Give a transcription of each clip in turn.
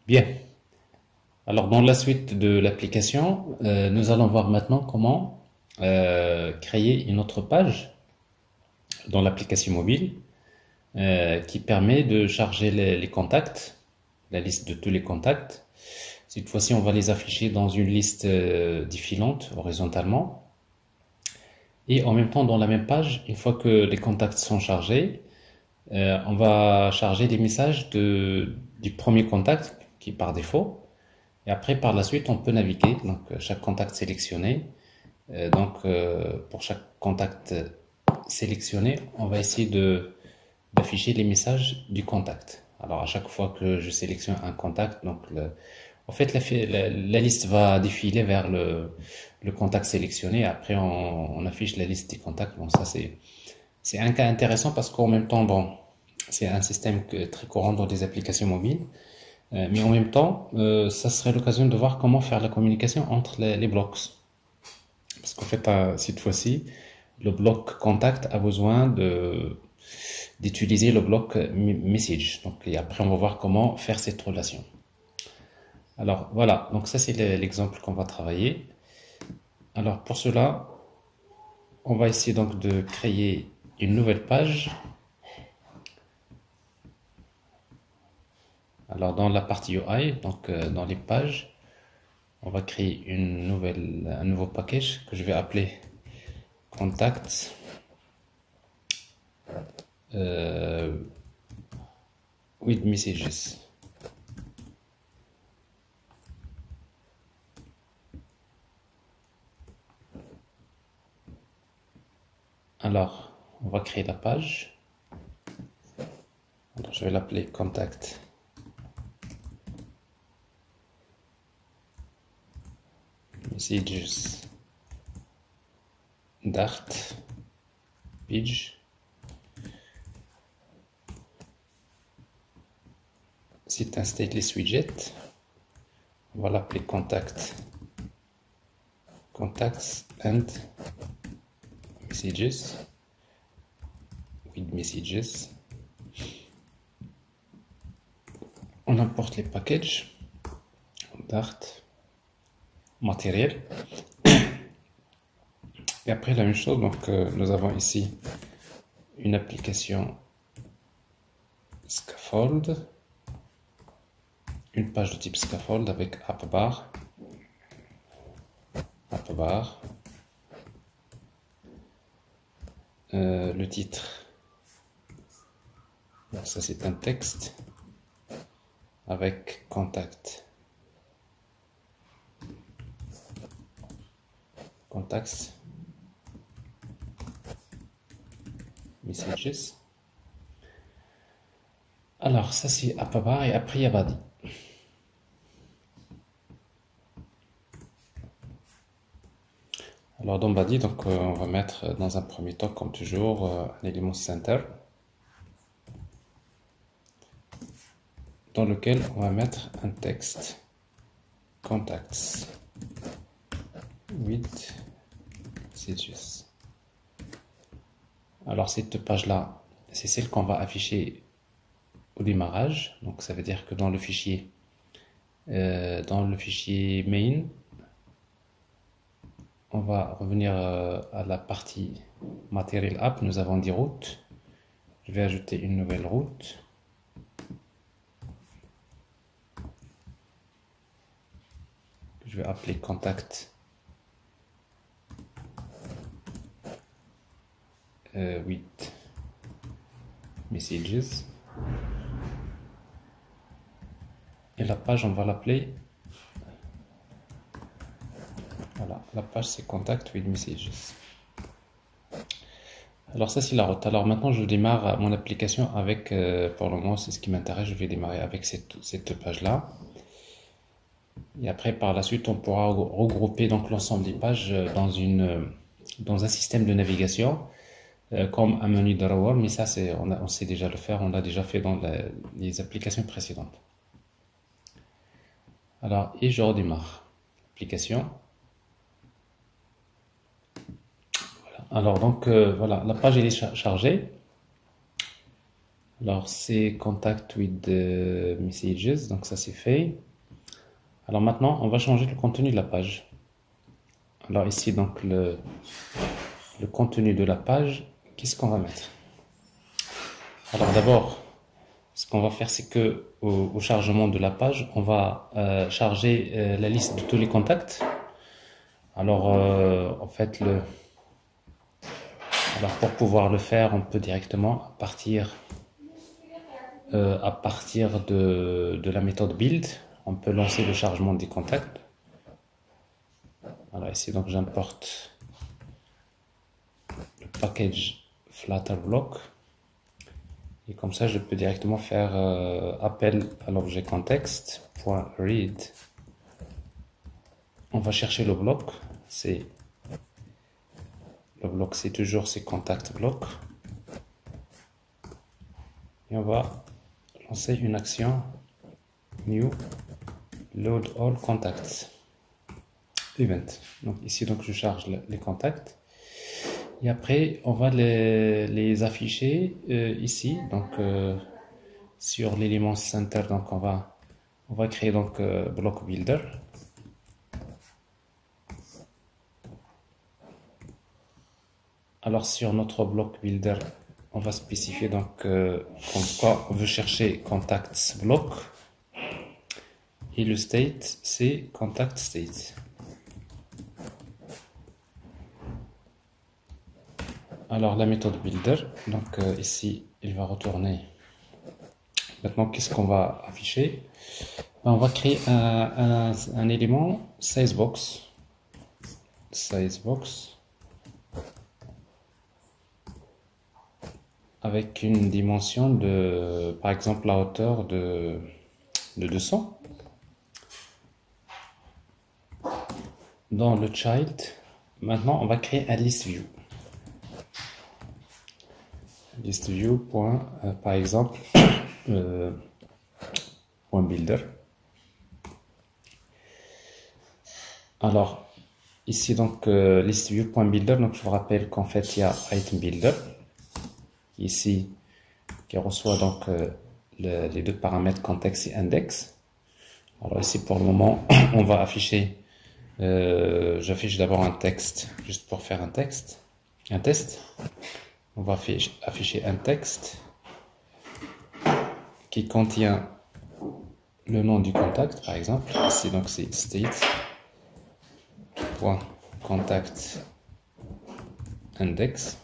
Bien. Alors, dans la suite de l'application, nous allons voir maintenant comment créer une autre page dans l'application mobile qui permet de charger les contacts, la liste de tous les contacts. Cette fois-ci, on va les afficher dans une liste défilante horizontalement. Et en même temps, dans la même page, une fois que les contacts sont chargés, on va charger les messages du premier contact qui est par défaut. Et après, par la suite, on peut naviguer. Donc, chaque contact sélectionné. Pour chaque contact sélectionné, on va essayer d'afficher les messages du contact. Alors, à chaque fois que je sélectionne un contact, en fait, la liste va défiler vers le contact sélectionné. Après, on affiche la liste des contacts. Bon, ça, c'est un cas intéressant parce qu'en même temps, bon, c'est un système très courant dans des applications mobiles. Mais en même temps, ça serait l'occasion de voir comment faire la communication entre les blocs. Parce qu'en fait, cette fois-ci, le bloc contact a besoin d'utiliser le bloc message. Donc, et après, on va voir comment faire cette relation. Alors, voilà. Donc, ça, c'est l'exemple qu'on va travailler. Alors, pour cela, on va essayer donc de créer une nouvelle page. Alors, dans la partie UI, donc dans les pages, on va créer un nouveau package que je vais appeler contacts with messages. Alors, on va créer la page. Alors, je vais l'appeler contact messages dart page. C'est un stateless widget. On va l'appeler contacts and messages with messages. On importe les packages Dart matériel. Et après la même chose, donc nous avons ici une application scaffold, une page de type scaffold avec appbar, le titre. Donc ça c'est un texte avec contacts messages. Alors ça c'est appbar et après il y a body. Alors dans body, donc on va mettre dans un premier temps comme toujours un élément center dans lequel on va mettre un texte contacts with messages. Alors cette page là, c'est celle qu'on va afficher au démarrage. Donc ça veut dire que dans le fichier main, on va revenir à la partie Material App. Nous avons des routes. Je vais ajouter une nouvelle route. Je vais appeler contact with messages. Et la page, on va l'appeler. Voilà, la page c'est contact with messages. Alors ça c'est la route. Alors maintenant je démarre mon application avec, pour le moment c'est ce qui m'intéresse, je vais démarrer avec cette page là. Et après par la suite on pourra regrouper donc l'ensemble des pages dans un système de navigation comme un menu drawer, mais ça on sait déjà le faire, on l'a déjà fait dans les applications précédentes. Alors et je redémarre l'application. Alors donc voilà, la page elle est chargée. Alors, c'est contact with the messages, donc ça c'est fait. Alors maintenant, on va changer le contenu de la page. Alors ici, donc le contenu de la page, qu'est-ce qu'on va mettre? Alors d'abord, ce qu'on va faire, c'est que au chargement de la page, on va charger la liste de tous les contacts. Alors en fait, alors pour pouvoir le faire, on peut directement à partir de la méthode build, on peut lancer le chargement des contacts. Alors ici, donc j'importe le package Flutterblock. Et comme ça, je peux directement faire appel à l'objet context.read. On va chercher le bloc. Le bloc, c'est toujours ces contact blocs. Et on va lancer une action new load all contacts event. Donc ici, donc je charge les contacts. Et après, on va les afficher ici, donc sur l'élément center. Donc on va créer donc block builder. Alors sur notre block builder, on va spécifier donc comme quoi on veut chercher contacts block et le state c'est contact state. Alors la méthode builder, donc ici il va retourner. Maintenant qu'est-ce qu'on va afficher? Ben, on va créer un élément sizebox. Avec une dimension de, par exemple, la hauteur de 200. Dans le child, maintenant, on va créer un list view. List view, par exemple, point builder. Alors, ici, donc, list view.builder, donc je vous rappelle qu'en fait, il y a item builder. Ici, qui reçoit donc les deux paramètres context et index. Alors ici pour le moment, on va afficher, j'affiche d'abord un texte, juste pour faire un test. On va afficher un texte qui contient le nom du contact, par exemple. Ici donc c'est state.contact index.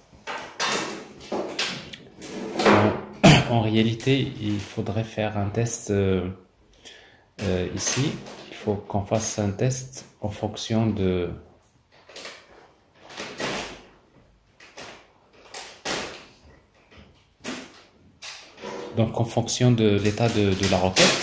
En réalité, il faudrait faire un test ici. Il faut qu'on fasse un test en fonction de l'état de la requête.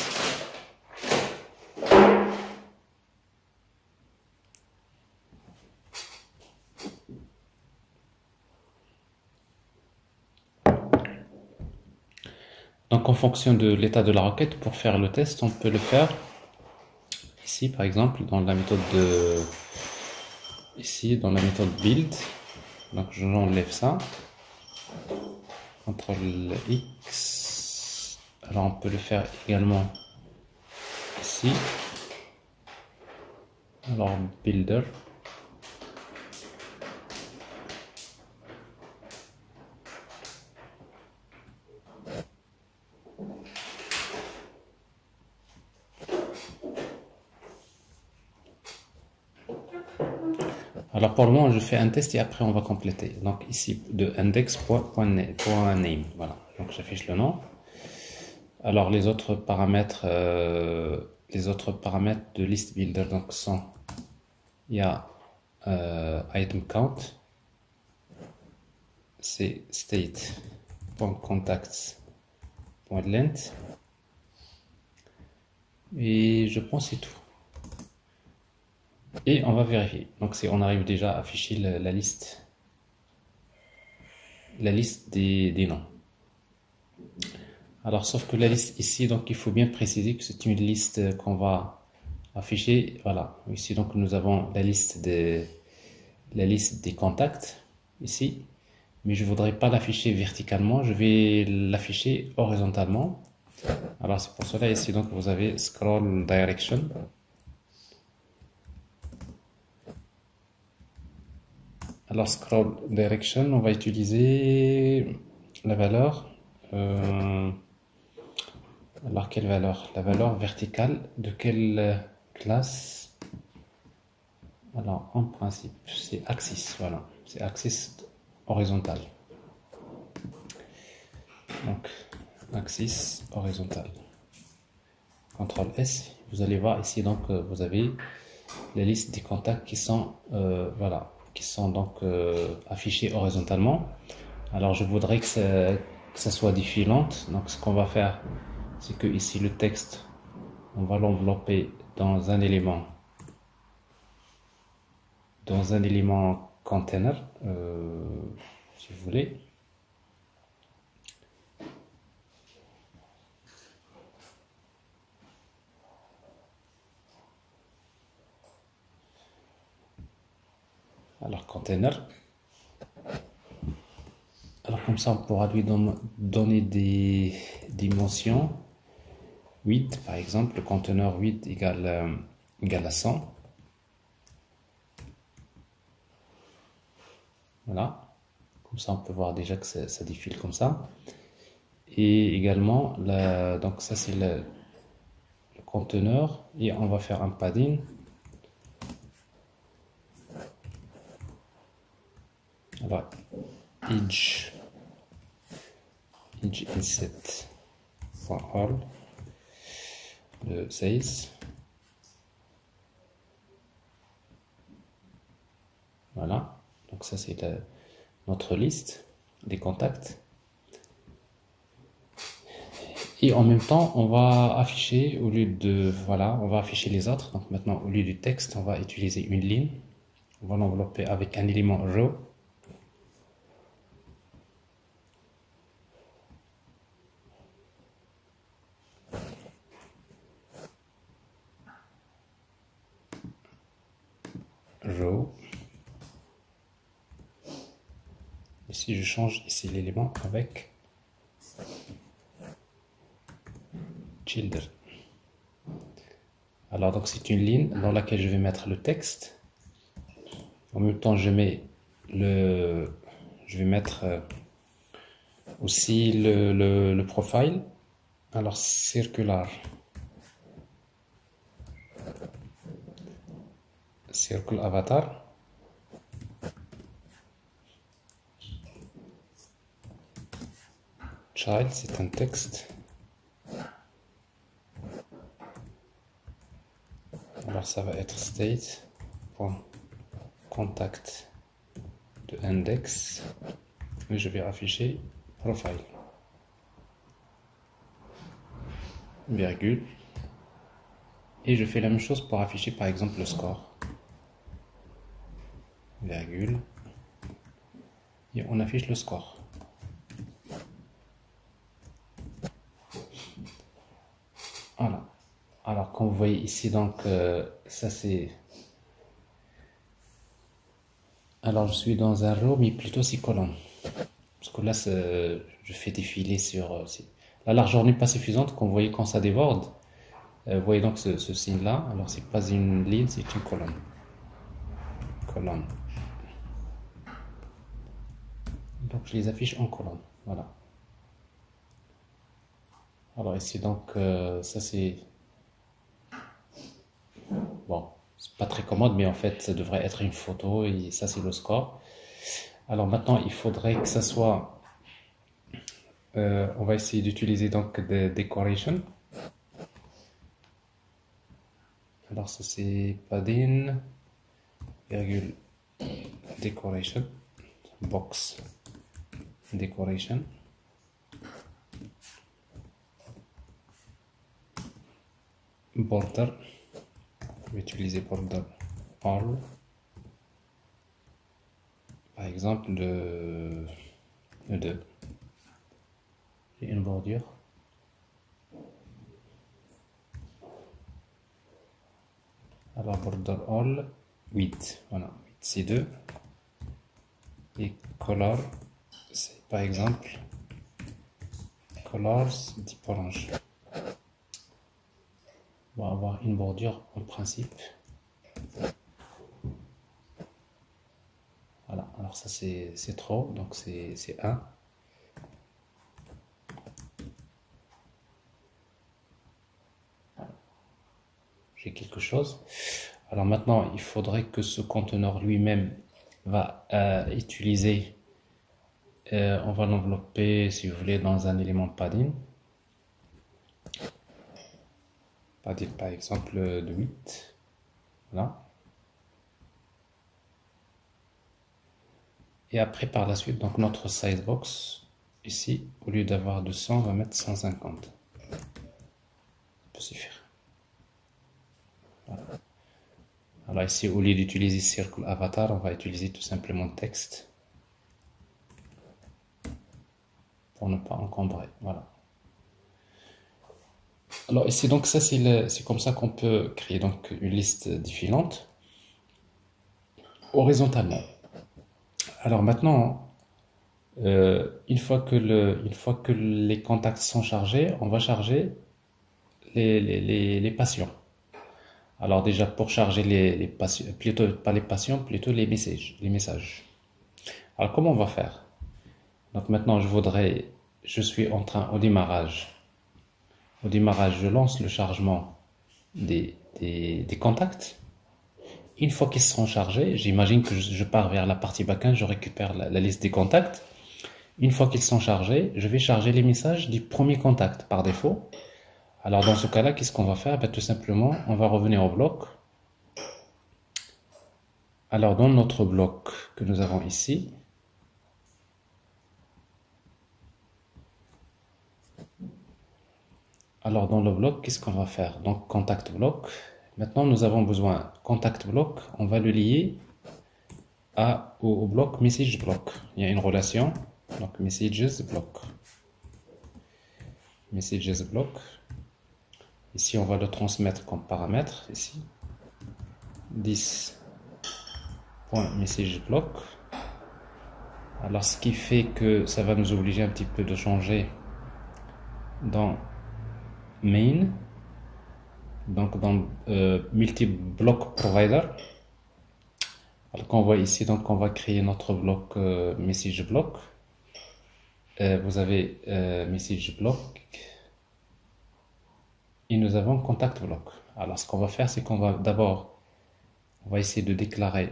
Donc en fonction de l'état de la requête, pour faire le test, on peut le faire ici par exemple dans la méthode build. Donc j'enlève ça. CTRL X. Alors on peut le faire également ici. Alors builder. Alors pour le moment, je fais un test et après on va compléter. Donc ici de index.name. Voilà. Donc j'affiche le nom. Alors les autres paramètres de list builder donc sont, il y a item count, c'est state.contacts.length et je pense c'est tout. Et on va vérifier. Donc on arrive déjà à afficher la liste des noms. Alors sauf que la liste ici, donc il faut bien préciser que c'est une liste qu'on va afficher. Voilà, ici donc nous avons la liste des contacts ici, mais je voudrais pas l'afficher verticalement, je vais l'afficher horizontalement. Alors c'est pour cela ici donc vous avez scroll direction. Alors scroll direction, on va utiliser la valeur. Alors quelle valeur? La valeur verticale de quelle classe? Alors en principe c'est axis, voilà, c'est axis horizontal. Donc axis horizontal. CTRL S, vous allez voir ici donc vous avez la liste des contacts qui sont voilà, qui sont donc affichés horizontalement. Alors je voudrais que ça soit défilante. Donc ce qu'on va faire, c'est que ici le texte, on va l'envelopper dans un élément container, si vous voulez. Alors container. Alors comme ça on pourra lui donner des dimensions. 8 par exemple, le conteneur 8 égale à 100. Voilà, comme ça on peut voir déjà que ça défile comme ça. Et également, donc ça c'est le conteneur, et on va faire un padding. Alors, edge inset.all, le 16. Voilà, donc ça c'est notre liste des contacts. Et en même temps, on va afficher, au lieu de, voilà, on va afficher les autres. Donc maintenant, au lieu du texte, on va utiliser une ligne. On va l'envelopper avec un élément row. Row. Et si je change ici l'élément avec children. Alors donc c'est une ligne dans laquelle je vais mettre le texte. En même temps je vais mettre aussi le profile. Alors circular, circle avatar. Child, c'est un texte. Alors ça va être state.contact de index, et je vais afficher profile, virgule, et je fais la même chose pour afficher par exemple le score, virgule, et on affiche le score. Voilà. Alors comme vous voyez ici, donc ça c'est, alors je suis dans un row mais plutôt 6 colonnes, parce que là je fais défiler sur la largeur n'est pas suffisante. Comme vous voyez, quand ça déborde, vous voyez donc ce signe là, alors c'est pas une ligne, c'est une colonne. Donc je les affiche en colonne, voilà. Alors ici donc ça c'est, bon, c'est pas très commode, mais en fait ça devrait être une photo, et ça c'est le score. Alors maintenant il faudrait que ça soit, on va essayer d'utiliser donc des decorations. Alors ça c'est padding, virgule, decoration, box, decoration. Border, je vais utiliser border all, par exemple le 2, et une bordure. Alors border all 8, voilà, c'est 2, et color c'est par exemple colors type orange. On va avoir une bordure en principe. Voilà, alors ça c'est trop, donc c'est 1. J'ai quelque chose. Alors maintenant, il faudrait que ce conteneur lui-même va utiliser, on va l'envelopper, si vous voulez, dans un élément padding. Padding par exemple de 8. Voilà. Et après, par la suite, donc notre size box, ici, au lieu d'avoir 200, on va mettre 150. Ça peut suffire. Voilà. Alors ici, au lieu d'utiliser Circle Avatar, on va utiliser tout simplement texte pour ne pas encombrer. Voilà. Alors ici, donc ça, c'est comme ça qu'on peut créer donc une liste défilante horizontalement. Alors maintenant, une fois que les contacts sont chargés, on va charger les patients. Alors déjà, pour charger les patients, plutôt pas les patients, plutôt les messages. Alors comment on va faire? Donc maintenant, je suis en train, au démarrage, je lance le chargement des contacts. Une fois qu'ils seront chargés, j'imagine que je pars vers la partie backend, je récupère la liste des contacts. Une fois qu'ils sont chargés, je vais charger les messages du premier contact par défaut. Alors dans ce cas-là, qu'est-ce qu'on va faire? Ben, tout simplement, on va revenir au bloc. Alors dans notre bloc que nous avons ici, alors dans le bloc, qu'est-ce qu'on va faire? Donc contact bloc. Maintenant, nous avons besoin contact bloc. On va le lier au bloc message bloc. Il y a une relation. Donc messages bloc. Messages bloc. Ici, on va le transmettre comme paramètre. Ici, 10.message bloc. Alors, ce qui fait que ça va nous obliger un petit peu de changer dans main. Donc, dans multi-block provider. Alors, qu'on voit ici, donc, on va créer notre bloc message bloc. Vous avez message bloc. Et nous avons contact bloc. Alors, ce qu'on va faire, c'est qu'on va d'abord, on va essayer de déclarer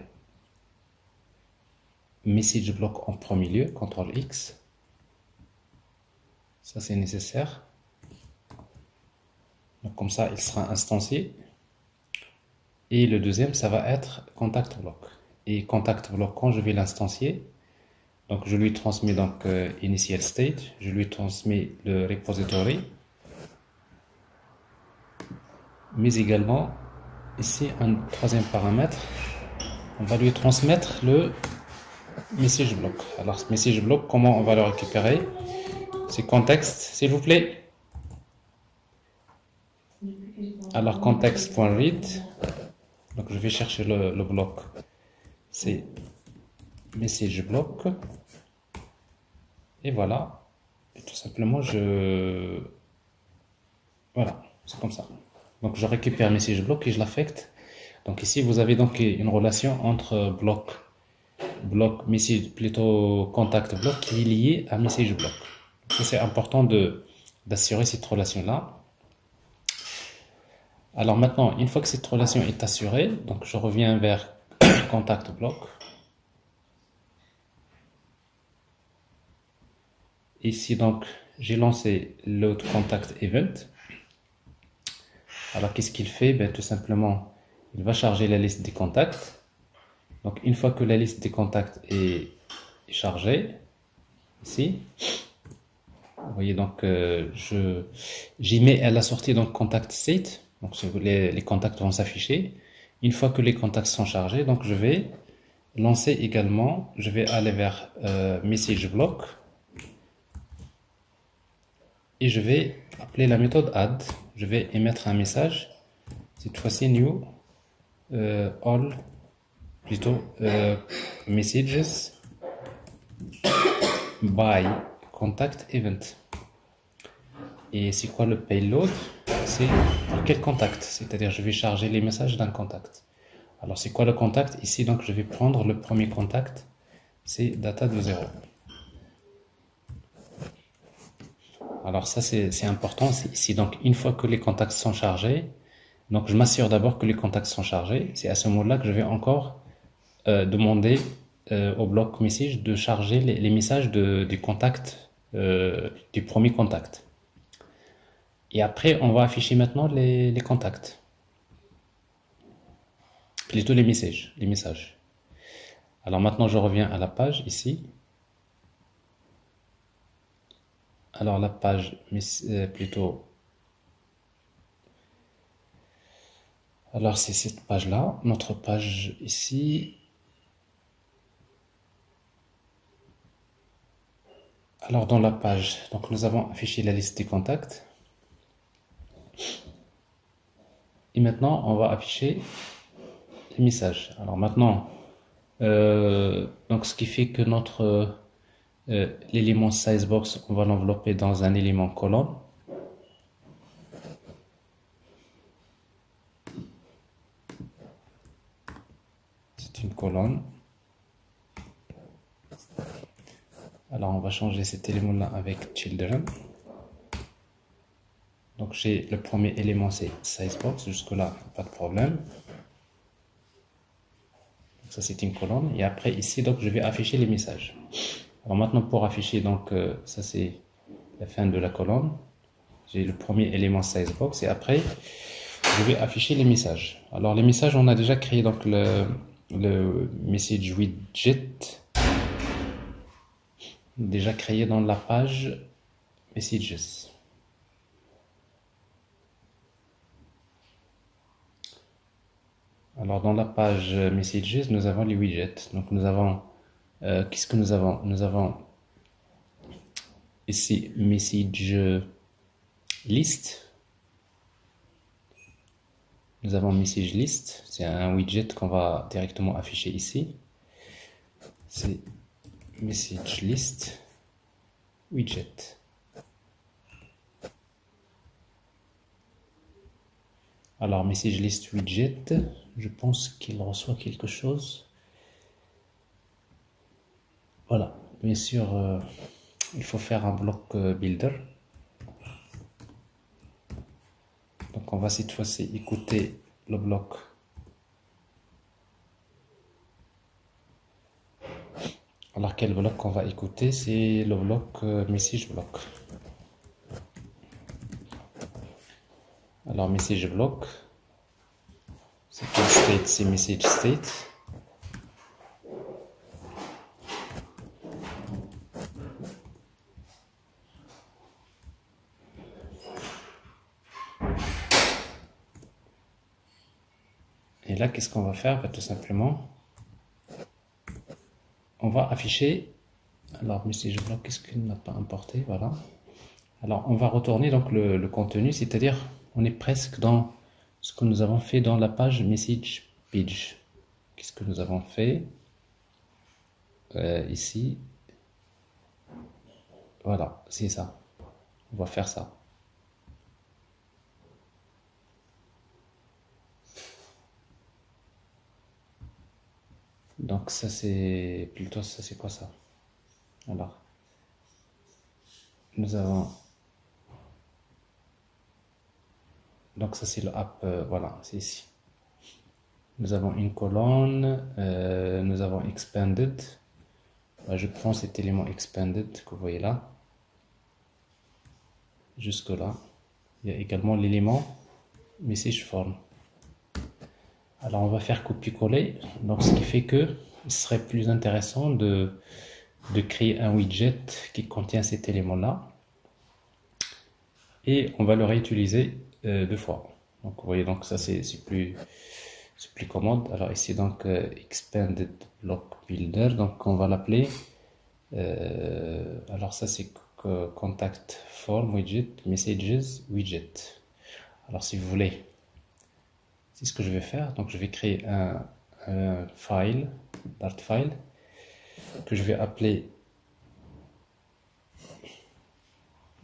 message bloc en premier lieu, CTRL X. Ça, c'est nécessaire. Donc, comme ça, il sera instancié. Et le deuxième, ça va être contact bloc. Et contact bloc, quand je vais l'instancier, donc je lui transmets donc initial state, je lui transmets le repository, mais également ici un troisième paramètre, on va lui transmettre le message bloc. Alors ce message bloc, comment on va le récupérer? C'est contexte, s'il vous plaît. Alors context.read, donc je vais chercher le bloc, c'est message bloc, et voilà, et tout simplement voilà, c'est comme ça. Donc je récupère message bloc et je l'affecte. Donc ici vous avez donc une relation entre bloc message, plutôt contact bloc, qui est lié à message bloc. C'est important d'assurer cette relation là. Alors maintenant, une fois que cette relation est assurée, donc je reviens vers contact bloc. Ici donc j'ai lancé l'autre contact event. Alors qu'est-ce qu'il fait? Ben, tout simplement, il va charger la liste des contacts. Donc une fois que la liste des contacts est chargée, ici, vous voyez donc j'y mets à la sortie donc contact state. Donc les contacts vont s'afficher. Une fois que les contacts sont chargés, donc je vais lancer également, je vais aller vers message block et je vais appeler la méthode add. Je vais émettre un message, cette fois-ci new all plutôt messages by contact event. Et c'est quoi le payload? C'est pour quel contact? C'est-à-dire je vais charger les messages d'un contact. Alors c'est quoi le contact? Ici donc je vais prendre le premier contact, c'est data de 0. Alors ça c'est important, c'est ici donc une fois que les contacts sont chargés, donc je m'assure d'abord que les contacts sont chargés, c'est à ce moment-là que je vais encore demander au bloc message de charger les messages du contact, du premier contact. Et après, on va afficher maintenant les contacts. Plutôt les messages, les messages. Alors maintenant, je reviens à la page ici. Alors la page, plutôt... Alors c'est cette page-là, notre page ici. Alors dans la page, donc nous avons affiché la liste des contacts. Et maintenant, on va afficher les messages. Alors maintenant, donc ce qui fait que notre l'élément sizebox, on va l'envelopper dans un élément colonne. C'est une colonne. Alors on va changer cet élément-là avec children. Donc j'ai le premier élément, c'est sizebox, jusque-là, pas de problème. Donc, ça c'est une colonne. Et après ici, donc je vais afficher les messages. Alors maintenant pour afficher, donc ça c'est la fin de la colonne. J'ai le premier élément sizebox et après je vais afficher les messages. Alors les messages, on a déjà créé donc le message widget, déjà créé dans la page messages. Alors dans la page messages, nous avons les widgets. Donc nous avons, qu'est-ce que nous avons? Nous avons ici message list. Nous avons message list, c'est un widget qu'on va directement afficher ici. C'est message list widget. Alors message list widget, je pense qu'il reçoit quelque chose. Voilà, bien sûr, il faut faire un bloc builder. Donc on va cette fois-ci écouter le bloc. Alors quel bloc on va écouter? C'est le bloc message block. Alors message block, c'est quel state? C'est message state. Et là, qu'est-ce qu'on va faire? Tout simplement, on va afficher. Alors message block, qu'est-ce qu'il n'a pas importé? Voilà. Alors on va retourner donc le contenu, c'est-à-dire on est presque dans ce que nous avons fait dans la page message page. Qu'est-ce que nous avons fait ici? Voilà, c'est ça. On va faire ça. Donc ça c'est plutôt ça, c'est quoi ça? Alors nous avons, donc ça c'est le app, voilà, c'est ici. Nous avons une colonne, nous avons expanded. Je prends cet élément expanded que vous voyez là, jusque là. Il y a également l'élément message form. Alors on va faire copier-coller, donc ce qui fait que il serait plus intéressant de créer un widget qui contient cet élément-là et on va le réutiliser deux fois. Donc vous voyez, donc ça c'est plus commode. Alors ici donc expanded block builder, donc on va l'appeler. Alors ça c'est contact form widget messages widget. Alors si vous voulez, c'est ce que je vais faire. Donc je vais créer un file, Dart file, que je vais appeler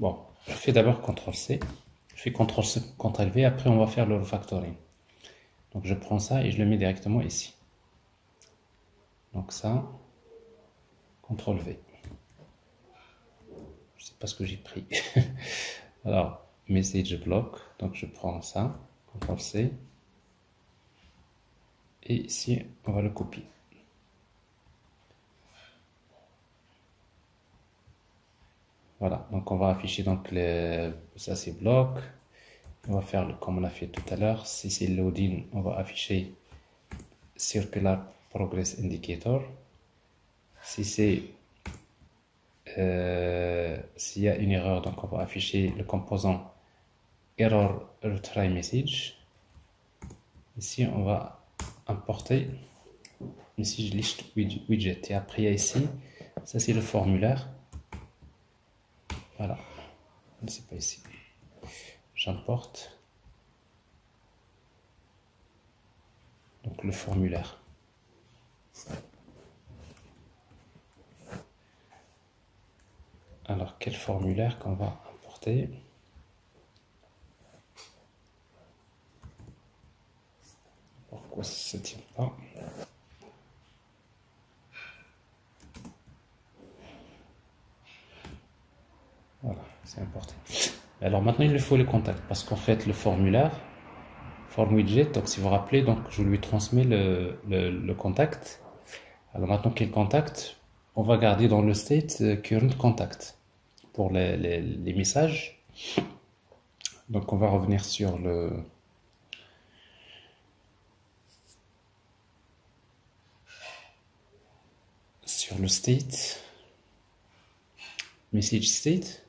Bon, je fais d'abord CTRL-C. Je fais CTRL-C, CTRL-V, après on va faire le refactoring. Donc je prends ça et je le mets directement ici. Donc ça, CTRL-V. Je sais pas ce que j'ai pris. Alors, message block, donc je prends ça, CTRL-C. Et ici, on va le copier. Voilà, donc on va afficher donc ça c'est bloc. On va faire comme on a fait tout à l'heure. Si c'est loading, on va afficher circular progress indicator. Si c'est s'il y a une erreur, donc on va afficher le composant error retry message. Ici, on va importer message list widget. Et après, il y a ici, ça c'est le formulaire. Voilà, c'est pas ici. J'importe donc le formulaire. Alors, quel formulaire qu'on va importer? Pourquoi ça ne tient pas? Voilà, c'est importé. Alors maintenant, il lui faut les contacts parce qu'en fait, le formulaire, form widget, donc si vous vous rappelez, donc je lui transmets le contact. Alors maintenant, quel contact? On va garder dans le state current contact pour les messages. Donc on va revenir sur le state, message state.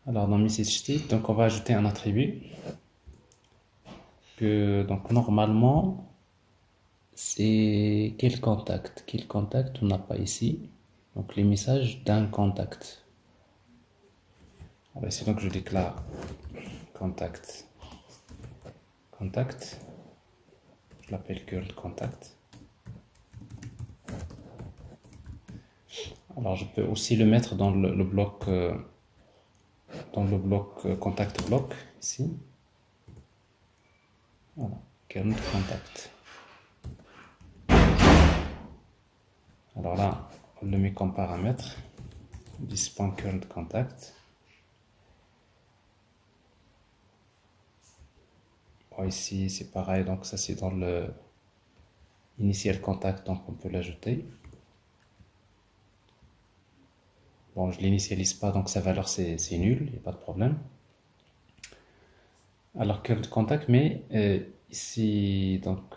Alors dans message state, donc on va ajouter un attribut que donc normalement c'est quel contact? Quel contact on n'a pas ici? Donc les messages d'un contact. Alors ici donc je déclare contact. Contact. Je l'appelle current contact. Alors je peux aussi le mettre dans le bloc contact bloc ici. Voilà, current contact. Alors là, on le met comme paramètre. This.current contact. Bon, ici c'est pareil, donc ça c'est dans le initial contact, donc on peut l'ajouter. Bon, je l'initialise pas, donc sa valeur c'est nul, il n'y a pas de problème. Alors current contact, mais ici donc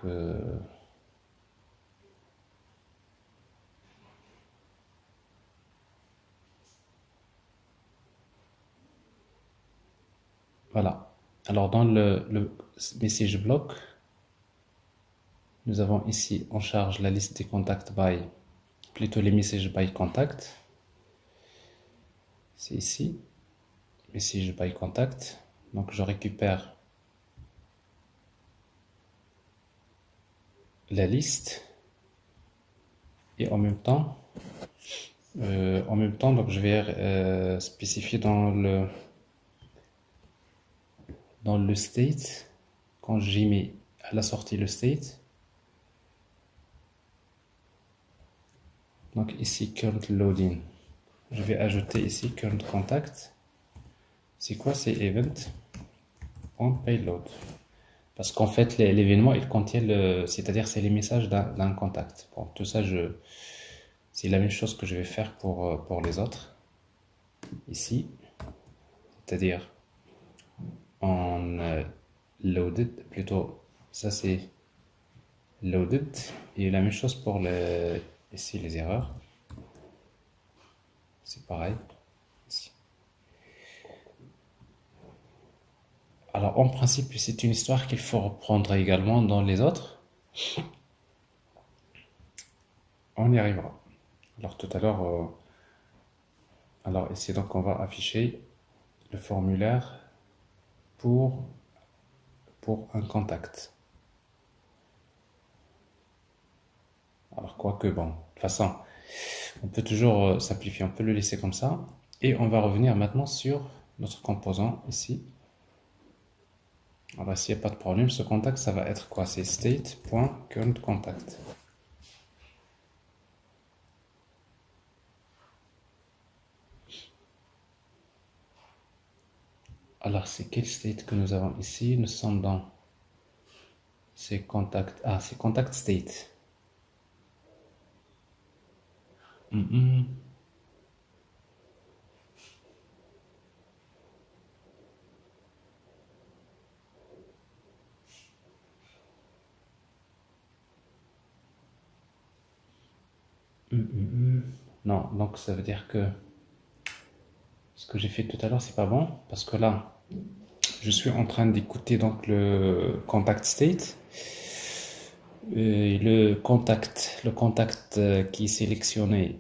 voilà. Alors dans le message block, nous avons ici en charge la liste des contacts by, plutôt les messages by contact. C'est ici, message by contact. Donc je récupère la liste et en même temps donc je vais spécifier dans le state, quand j'y mets à la sortie le state, donc ici current loading, je vais ajouter ici current contact. C'est quoi? C'est event.payload, parce qu'en fait l'événement il contient c'est-à-dire c'est les messages d'un contact. Bon, tout ça c'est la même chose que je vais faire pour les autres ici, c'est-à-dire en loaded, plutôt ça c'est loaded, et la même chose pour ici les erreurs, c'est pareil ici. Alors en principe c'est une histoire qu'il faut reprendre également dans les autres, on y arrivera. Alors tout à l'heure alors ici donc on va afficher le formulaire pour un contact. Alors quoique bon, de toute façon, On peut toujours simplifier, on peut le laisser comme ça. Et on va revenir maintenant sur notre composant ici. Alors ici, il n'y a pas de problème. Ce contact, ça va être quoi? C'est state.currentContact. Alors, c'est quel state que nous avons ici? Nous sommes dans... C'est contact... Ah, c'est contact state. Non, donc ça veut dire que ce que j'ai fait tout à l'heure, c'est pas bon. Parce que là, je suis en train d'écouter donc le contact state. Et le contact qui est sélectionné,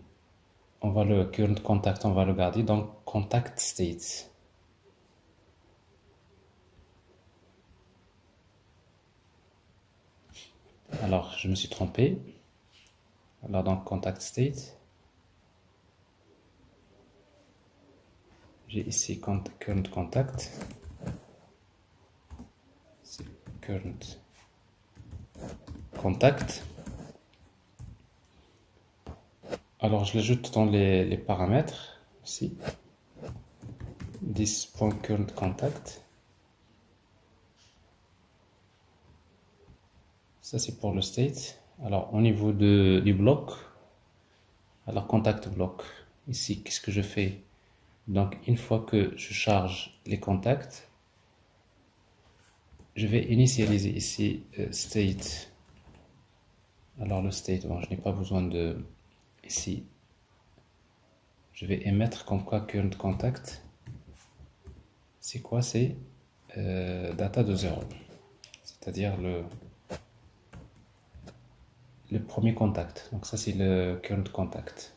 on va le current contact, on va le garder dans contact state. Alors, je me suis trompé. Alors, dans contact state, j'ai ici current contact. C'est current contact. Alors, je l'ajoute dans les paramètres aussi. This.currentContact. Ça, c'est pour le state. Alors, au niveau du bloc, alors contact bloc. Ici, qu'est-ce que je fais? Donc, une fois que je charge les contacts, je vais initialiser ici state. Alors, le state, bon, je n'ai pas besoin de... Ici, je vais émettre comme quoi current contact. C'est quoi? C'est data de 0. C'est-à-dire le premier contact. Donc ça, c'est le current contact.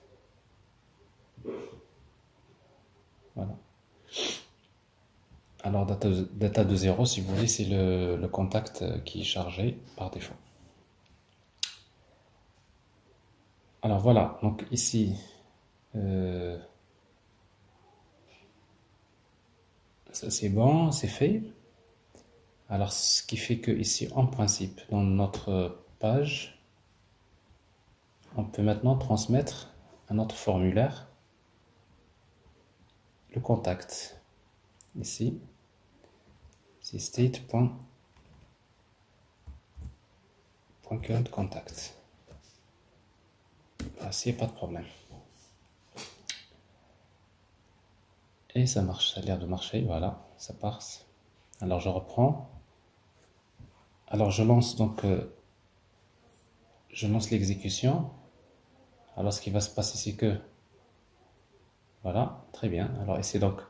Voilà. Alors, data de 0, si vous voulez, c'est le contact qui est chargé par défaut. Alors voilà, donc ici, ça c'est bon, c'est fait. Alors ce qui fait que ici, en principe, dans notre page, on peut maintenant transmettre à notre formulaire le contact. Ici, c'est state.currentContact. Ici, pas de problème. Et ça marche, ça a l'air de marcher, voilà, ça passe. Alors je reprends. Alors je lance donc, je lance l'exécution. Alors ce qui va se passer, c'est que, voilà, très bien. Alors ici donc,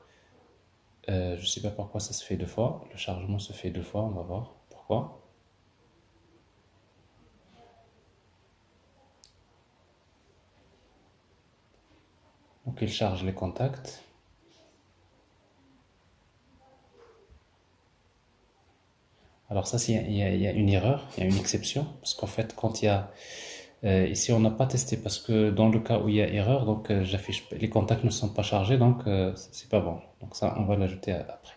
je ne sais pas pourquoi ça se fait deux fois. Le chargement se fait deux fois, on va voir pourquoi. Donc il charge les contacts. Alors ça, il y a une erreur, il y a une exception, parce qu'en fait, quand il y a... ici, on n'a pas testé, parce que dans le cas où il y a erreur, donc j'affiche, les contacts ne sont pas chargés, donc c'est pas bon. Donc ça, on va l'ajouter après.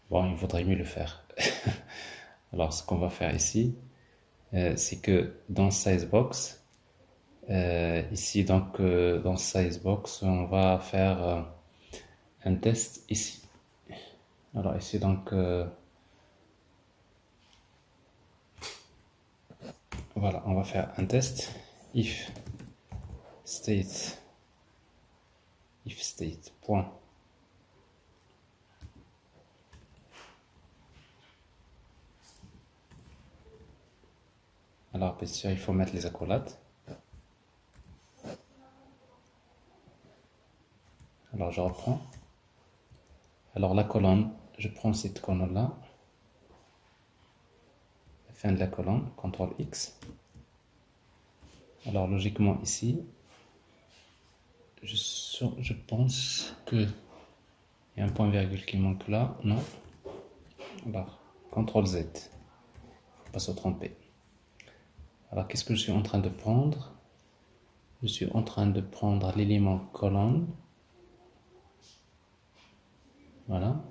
Bon, il vaudrait mieux le faire. Alors, ce qu'on va faire ici, c'est que dans Sizebox, ici, donc, dans Sizebox, on va faire un test ici. Alors, ici, donc, voilà, on va faire un test. If state, point. Alors, bien sûr, il faut mettre les accolades. Alors, je reprends. Alors, la colonne, je prends cette colonne-là. Fin de la colonne, CTRL X. Alors, logiquement, ici, je pense que il y a un point virgule qui manque là. Non. Alors, CTRL Z, faut pas se tromper. Alors, qu'est-ce que je suis en train de prendre? Je suis en train de prendre l'élément colonne. Voilà.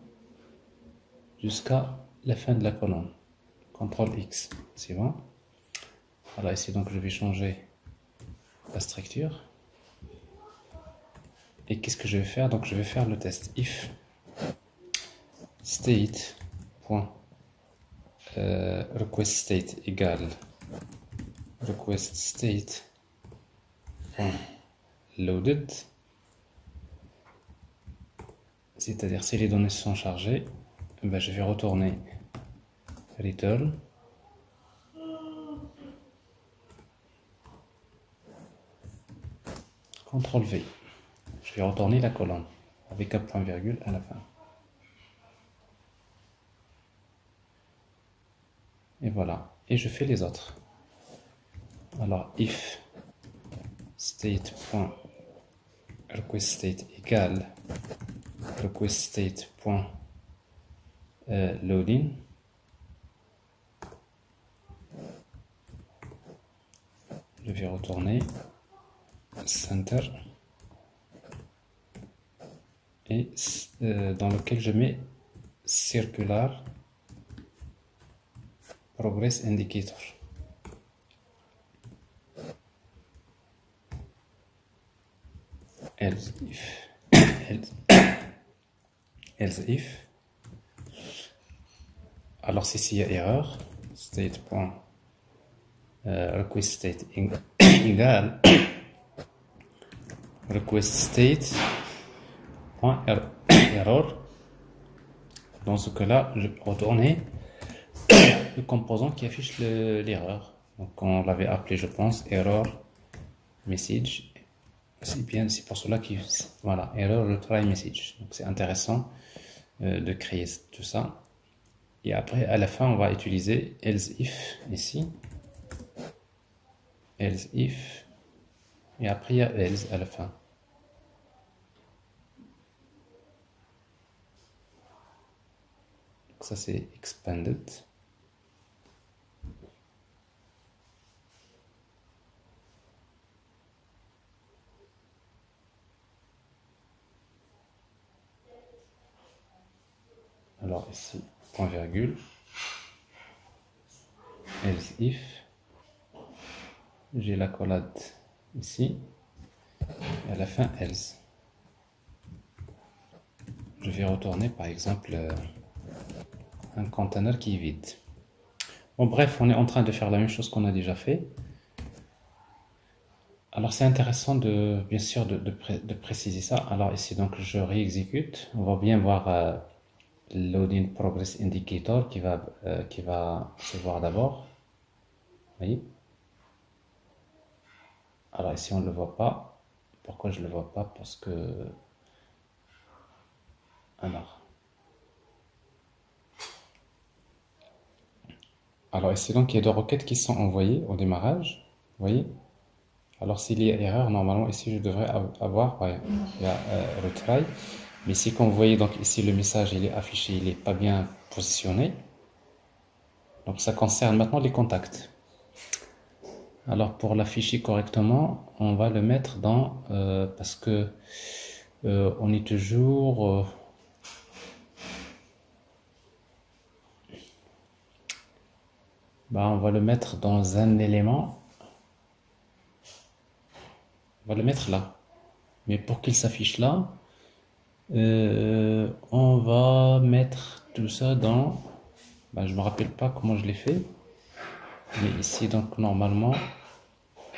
Jusqu'à la fin de la colonne. CTRL X, c'est bon. Voilà, ici, donc, je vais changer la structure. Et qu'est-ce que je vais faire? Donc, je vais faire le test. If state point request state égale request state point loaded, c'est-à-dire si les données sont chargées, ben je vais retourner return CTRL V. Je vais retourner la colonne avec un point virgule à la fin. Et voilà. Et je fais les autres. Alors, if state.requestState égale requestState.loading. Je vais retourner center et dans lequel je mets circular progress indicator. Else if. Alors si s'il y a erreur, state.request state égale request state.error. Dans ce cas-là, je peux retourner le composant qui affiche l'erreur. Donc on l'avait appelé, je pense, error message. C'est bien, c'est pour cela qu'il voilà, error retry message. Donc c'est intéressant de créer tout ça. Et après, à la fin, on va utiliser else if ici. Else if. Et après, il y a else à la fin. Donc ça, c'est expanded. Alors ici, point virgule, else if, j'ai l'accolade ici, et à la fin else. Je vais retourner par exemple un container qui est vide. Bon bref, on est en train de faire la même chose qu'on a déjà fait. Alors c'est intéressant de bien sûr de préciser ça. Alors ici donc je réexécute, on va bien voir loading progress indicator qui va se voir d'abord. Vous voyez? Alors ici on ne le voit pas. Pourquoi je ne le vois pas? Parce que alors ici donc il y a deux requêtes qui sont envoyées au démarrage. Vous voyez? Alors s'il y a erreur, normalement ici je devrais avoir retry. Mais si comme vous voyez donc ici le message il est affiché, il n'est pas bien positionné. Donc ça concerne maintenant les contacts. Alors pour l'afficher correctement, on va le mettre dans parce que on est toujours on va le mettre dans un élément. On va le mettre là. Mais pour qu'il s'affiche là, on va mettre tout ça dans. Je me rappelle pas comment je l'ai fait. Mais ici donc normalement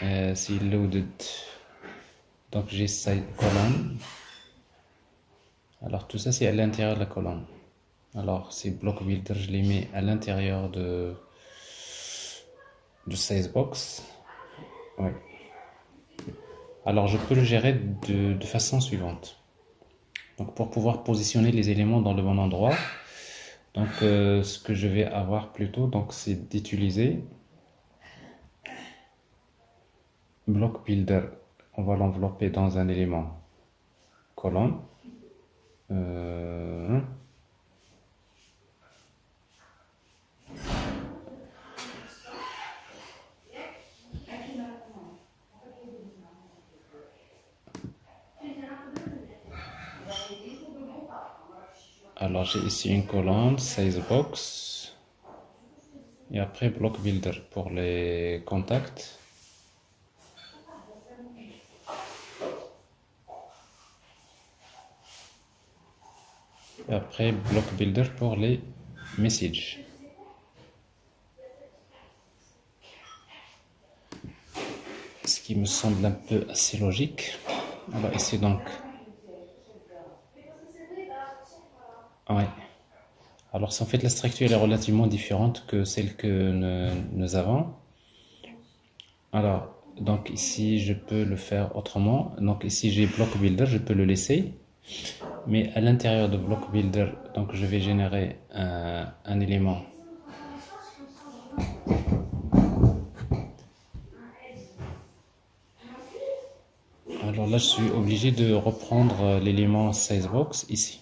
c'est loaded. Donc j'ai side colonne. Alors tout ça c'est à l'intérieur de la colonne. Alors ces block builder je les mets à l'intérieur de size box. Ouais. Alors je peux le gérer de façon suivante. Donc pour pouvoir positionner les éléments dans le bon endroit, donc ce que je vais avoir plutôt, donc c'est d'utiliser block builder. On va l'envelopper dans un élément colonne. Alors j'ai ici une colonne, size box, et après block builder pour les contacts. Et après block builder pour les messages. Ce qui me semble un peu assez logique. Alors ici donc. Ouais. Alors en fait la structure elle est relativement différente que celle que nous avons. Alors donc ici je peux le faire autrement. Donc ici j'ai block builder, je peux le laisser. Mais à l'intérieur de block builder, donc je vais générer un élément. Alors là je suis obligé de reprendre l'élément sizebox ici.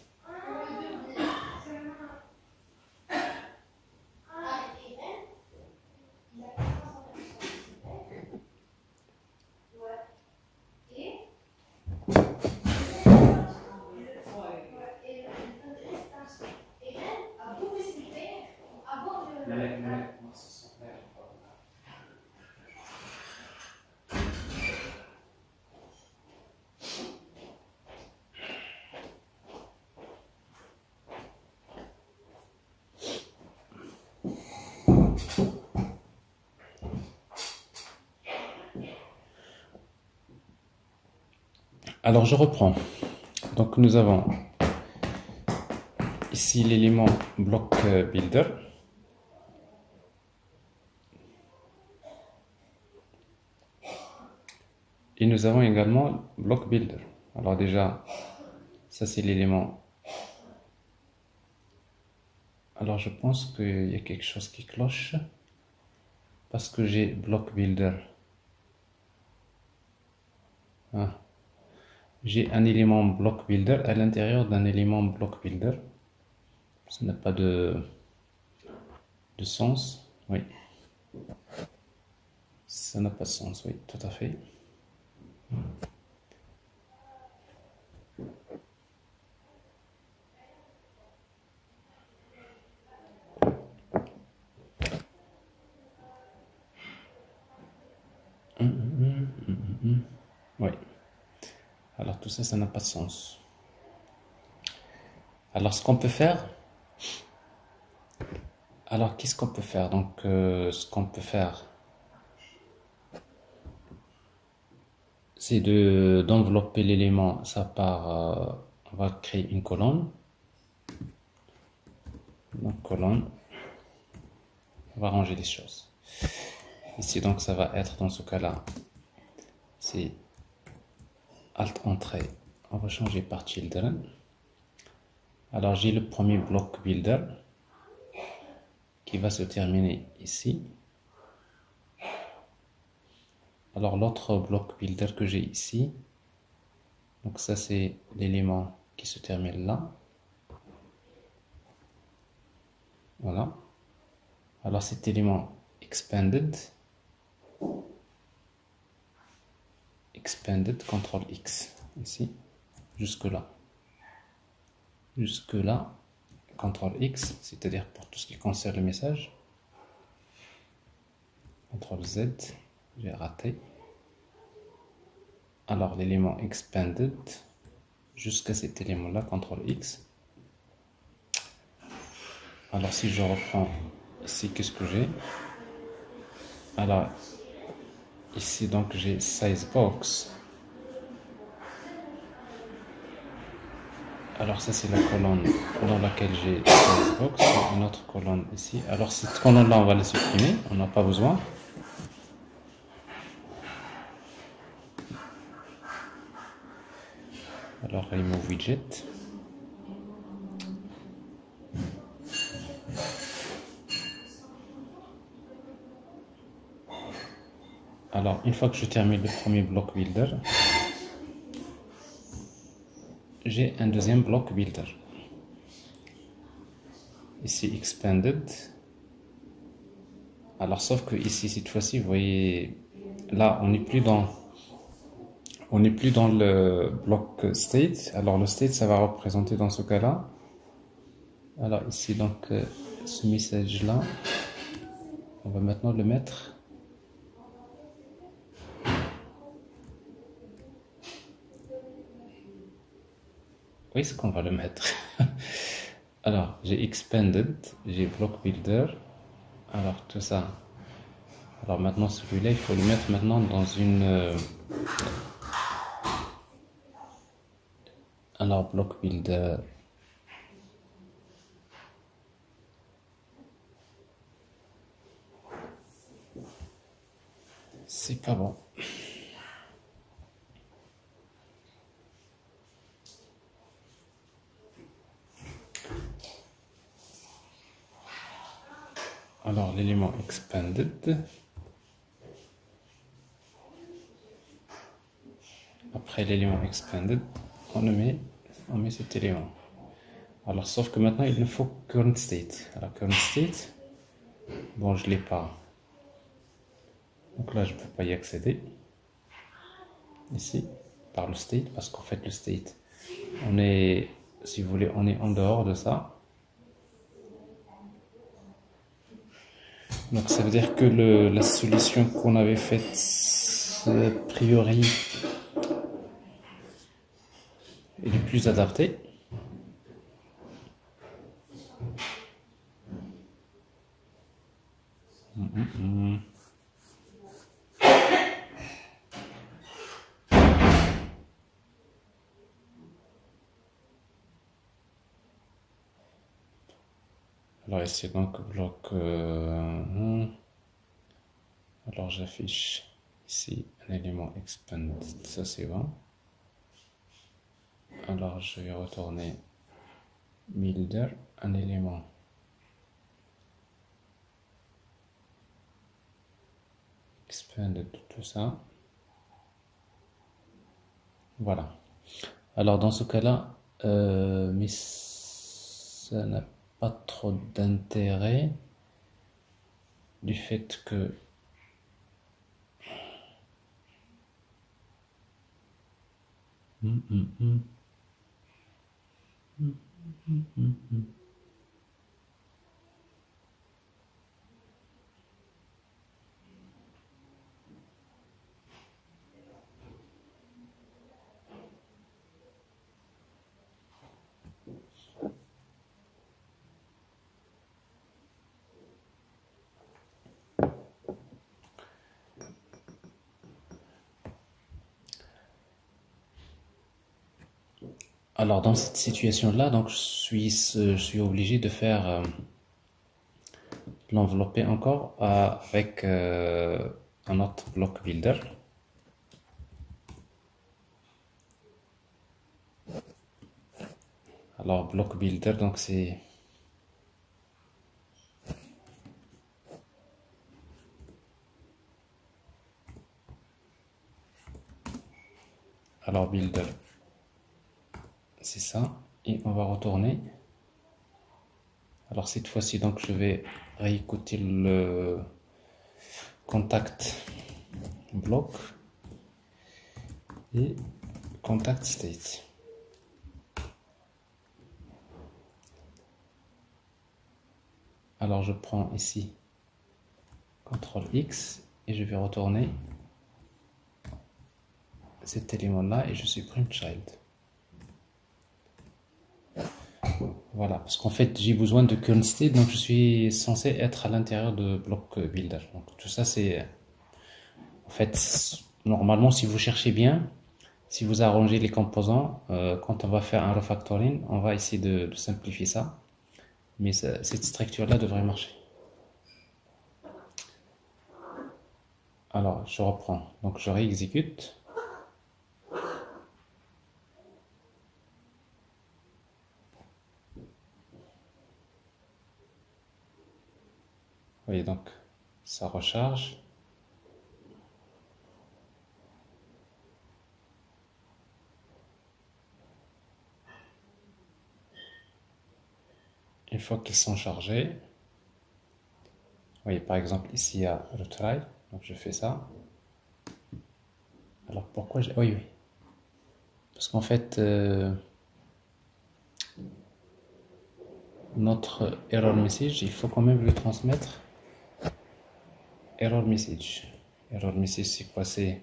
Alors je reprends. Donc nous avons ici l'élément block builder. Et nous avons également block builder. Alors déjà, ça c'est l'élément. Alors je pense qu'il y a quelque chose qui cloche. Parce que j'ai block builder. Ah. J'ai un élément block builder à l'intérieur d'un élément block builder. Ça n'a pas de sens. Oui. Ça n'a pas de sens, oui, tout à fait. Oui. Alors tout ça, ça n'a pas de sens. Alors ce qu'on peut faire, alors qu'est-ce qu'on peut faire? Donc ce qu'on peut faire, c'est d'envelopper l'élément, ça part, on va créer une colonne. Donc colonne, on va ranger les choses. Ici donc ça va être dans ce cas-là, c'est Alt Entrée, on va changer par Children. Alors j'ai le premier block builder qui va se terminer ici. Alors l'autre block builder que j'ai ici, donc ça c'est l'élément qui se termine là. Voilà. Alors cet élément expanded, CTRL X, ici, jusque là. Jusque là, CTRL X, c'est-à-dire pour tout ce qui concerne le message. CTRL Z, j'ai raté. Alors l'élément expanded, jusqu'à cet élément-là, CTRL X. Alors si je reprends ici, qu'est-ce que j'ai? Alors ici donc j'ai size box. Alors ça c'est la colonne dans laquelle j'ai size box, une autre colonne ici. Alors cette colonne là on va la supprimer, on n'a pas besoin. Alors remove widget. Alors une fois que je termine le premier block builder, j'ai un deuxième block builder. Ici expanded. Alors sauf que ici cette fois-ci, vous voyez, là on n'est plus dans le block state. Alors le state ça va représenter dans ce cas-là Alors ici, donc, ce message-là, on va maintenant le mettre. Où est-ce qu'on va le mettre? Alors, j'ai expanded, j'ai block builder. Alors, tout ça. Alors maintenant, celui-là, il faut le mettre maintenant dans une... alors, block builder. C'est pas bon. Alors, l'élément expanded. Après l'élément expanded, on met cet élément. Alors, sauf que maintenant, il nous faut current state. Alors, current state, bon, je l'ai pas. Donc là, je ne peux pas y accéder. Ici, par le state, parce qu'en fait, le state, on est, si vous voulez, on est en dehors de ça. Donc, ça veut dire que la solution qu'on avait faite, a priori, est le plus adaptée. Alors ici donc bloc alors j'affiche ici un élément expanded, ça c'est bon. Alors je vais retourner builder, un élément expanded, tout ça. Voilà. Alors dans ce cas-là, mais ça n'a pas trop d'intérêt du fait que alors dans cette situation-là, donc je suis obligé de faire l'envelopper encore avec un autre block builder. Alors block builder, donc c'est alors builder, c'est ça, et on va retourner. Alors cette fois-ci, donc je vais réécouter le contact block et contact state. Alors je prends ici CTRL X et je vais retourner cet élément-là et je supprime child. Voilà, parce qu'en fait j'ai besoin de current state, donc je suis censé être à l'intérieur de block builder. Donc tout ça c'est en fait normalement si vous cherchez bien, si vous arrangez les composants, quand on va faire un refactoring, on va essayer de simplifier ça. Mais cette structure-là devrait marcher. Alors, je reprends. Donc, je réexécute. Vous voyez donc, ça recharge. Une fois qu'ils sont chargés, vous voyez par exemple ici il y a retry, donc je fais ça. Alors pourquoi j'ai... Oui, oui. Parce qu'en fait, notre error message, il faut quand même lui transmettre error message. Error message, c'est quoi? C'est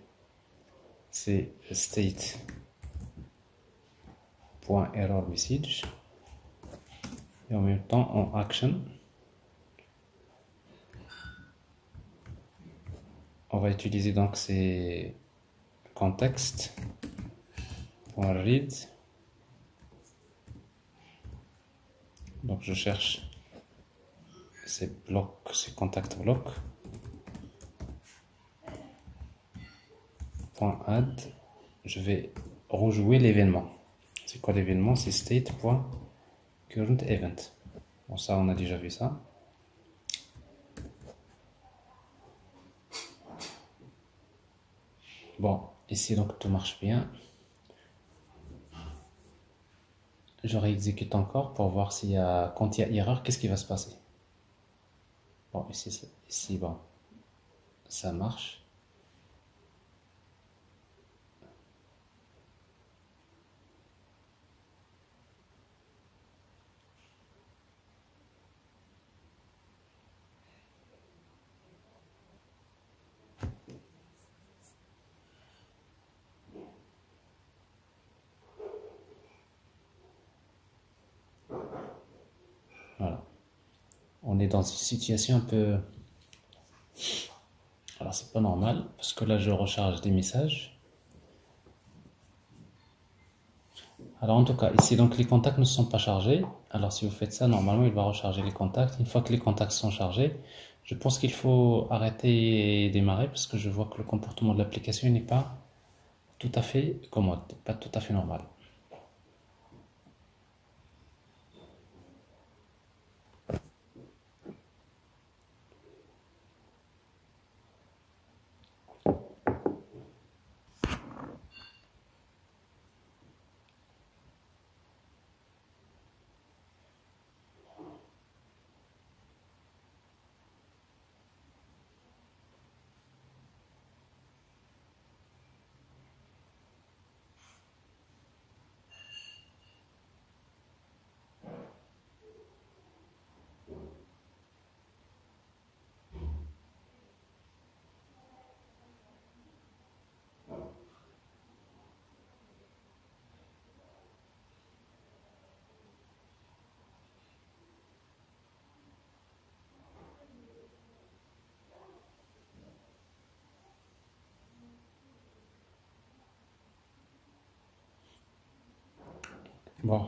state.error message. Et en même temps, en action, on va utiliser donc ces context.read. Donc je cherche ces blocs, ces contact blocs. .add, je vais rejouer l'événement. C'est quoi l'événement? C'est state.currentEvent. Bon, ça on a déjà vu ça. Bon, ici donc tout marche bien. Je réexécute encore pour voir s'il y a, quand il y a erreur, qu'est-ce qui va se passer. Bon, ici bon, ça marche. Voilà. On est dans une situation un peu... Alors c'est pas normal, parce que là je recharge des messages. Alors en tout cas, ici donc les contacts ne sont pas chargés. Alors si vous faites ça, normalement il va recharger les contacts. Une fois que les contacts sont chargés, je pense qu'il faut arrêter et démarrer, parce que je vois que le comportement de l'application n'est pas tout à fait commode, pas tout à fait normal. Bon,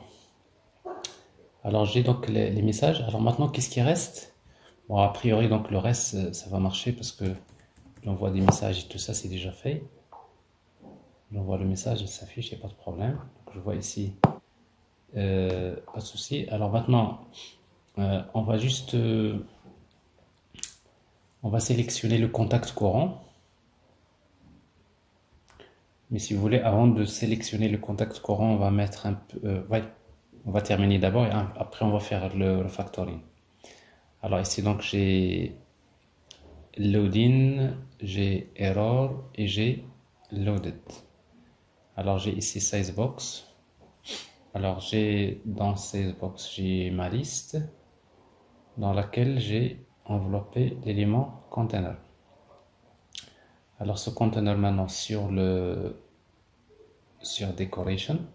alors j'ai donc les messages. Alors maintenant, qu'est-ce qui reste? Bon, a priori, donc le reste, ça va marcher parce que l'envoi des messages et tout ça, c'est déjà fait. J'envoie le message, il s'affiche, il n'y a pas de problème. Donc, je vois ici, pas de souci. Alors maintenant, on va juste, on va sélectionner le contact courant. Mais si vous voulez, avant de sélectionner le contact courant, on va mettre un peu, ouais, on va terminer d'abord et après on va faire le refactoring. Alors ici donc j'ai loading, j'ai error et j'ai loaded. Alors j'ai ici sizebox. Alors j'ai dans sizebox j'ai ma liste dans laquelle j'ai enveloppé l'élément container. Alors ce container maintenant sur decoration,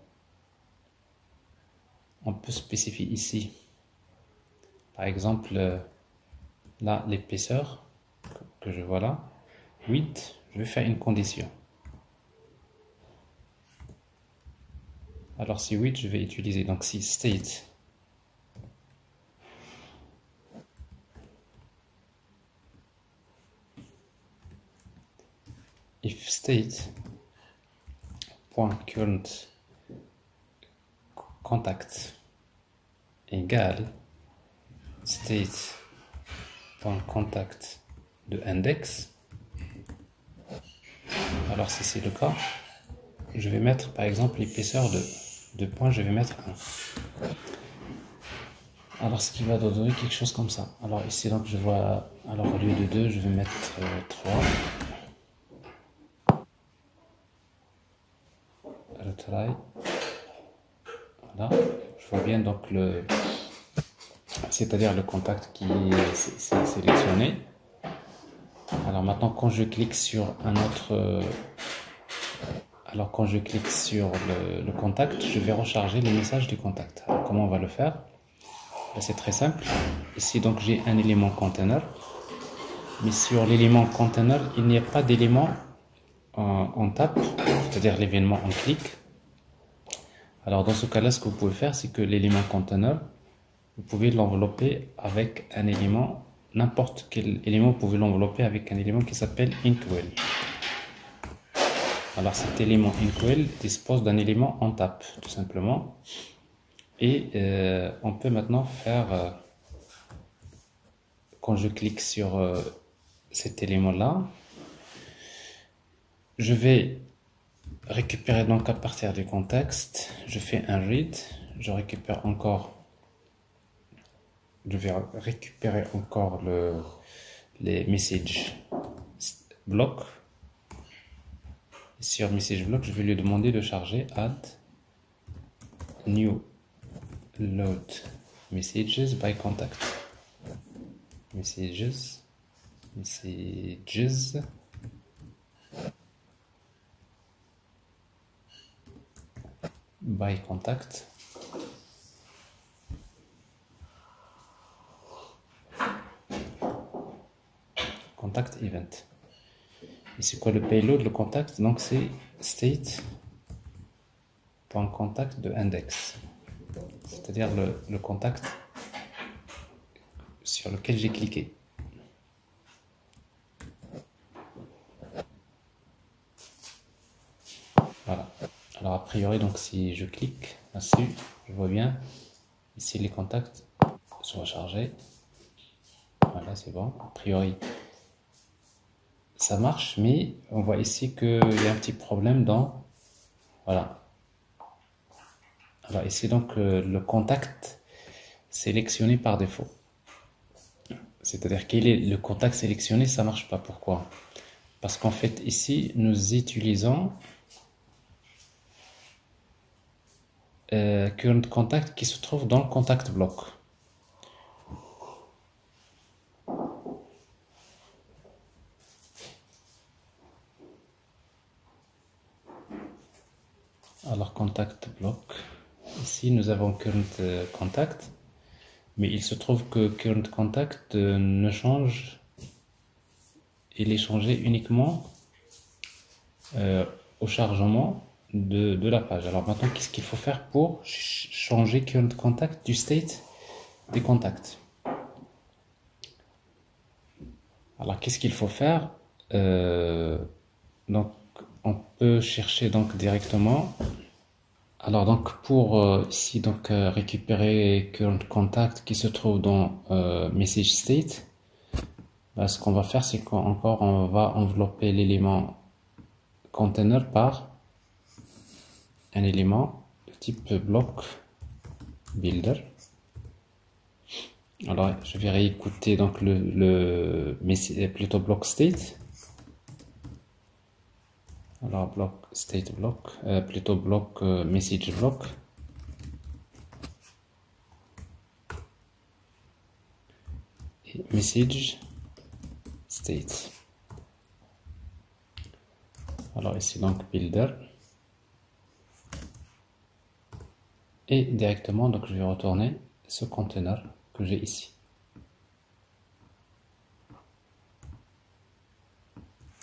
on peut spécifier ici par exemple là l'épaisseur que je vois là, 8, je vais faire une condition. Alors si 8, je vais utiliser donc si state if state.current contact égale state.contact de index. Alors si c'est le cas, je vais mettre par exemple l'épaisseur de point, je vais mettre 1. Alors ce qui va donner quelque chose comme ça. Alors ici donc je vois, alors au lieu de 2, je vais mettre 3. Retry. Voilà, je vois bien donc c'est-à-dire le contact qui est sélectionné. Alors maintenant, quand je clique sur un autre, alors quand je clique sur le contact, je vais recharger les messages du contact. Alors, comment on va le faire? Ben, c'est très simple. Ici donc j'ai un élément container, mais sur l'élément container, il n'y a pas d'élément en tape, c'est-à-dire l'événement en clic. Alors dans ce cas-là, ce que vous pouvez faire, c'est que l'élément container, vous pouvez l'envelopper avec un élément, n'importe quel élément, vous pouvez l'envelopper avec un élément qui s'appelle inkwell. Alors cet élément inkwell dispose d'un élément en tape, tout simplement. Et on peut maintenant faire, quand je clique sur cet élément-là, je vais récupérer donc à partir du contexte, je fais un read, je récupère encore, je vais récupérer encore les message block. Sur message block, je vais lui demander de charger add new load messages by contact. Messages by contact. Contact event. Et c'est quoi le payload? Le contact, donc c'est state.contact de index, c'est-à-dire le contact sur lequel j'ai cliqué. Voilà. Alors a priori, donc si je clique là-dessus, je vois bien ici les contacts sont rechargés. Voilà, c'est bon. A priori, ça marche, mais on voit ici qu'il y a un petit problème dans... Voilà. Alors ici, donc, le contact sélectionné par défaut. C'est-à-dire qu'il est le contact sélectionné, ça marche pas. Pourquoi? Parce qu'en fait, ici, nous utilisons current contact qui se trouve dans le contact block. Alors, contact block. Ici, nous avons current contact. Mais il se trouve que current contact ne change. Il est changé uniquement au chargement de la page. Alors maintenant, qu'est-ce qu'il faut faire pour changer current contact du state des contacts? Alors qu'est-ce qu'il faut faire? Donc on peut chercher donc directement. Alors donc pour ici donc récupérer current contact qui se trouve dans message state, bah, ce qu'on va faire, c'est qu'encore on va envelopper l'élément container par un élément de type block builder. Alors je vais réécouter donc plutôt block state. Alors block state block, plutôt block message block. Et message state. Alors ici donc builder. Et directement donc je vais retourner ce conteneur que j'ai ici.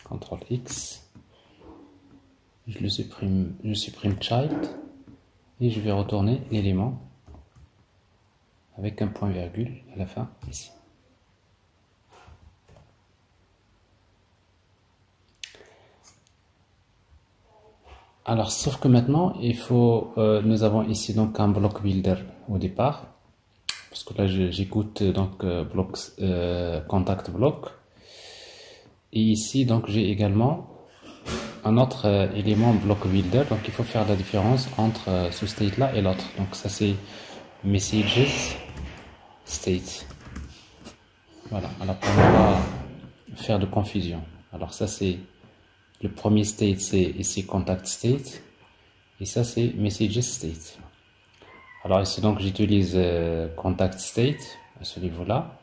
CTRL X. Je supprime child et je vais retourner l'élément avec un point virgule à la fin ici. Alors sauf que maintenant il faut nous avons ici donc un block builder au départ, parce que là j'écoute donc contact block, et ici donc j'ai également un autre élément block builder, donc il faut faire la différence entre ce state là et l'autre. Donc ça c'est messages state. Voilà, alors pour ne pas faire de confusion, alors ça c'est le premier state, c'est ici contact state, et ça c'est messages state. Alors ici donc j'utilise contact state, à ce niveau-là.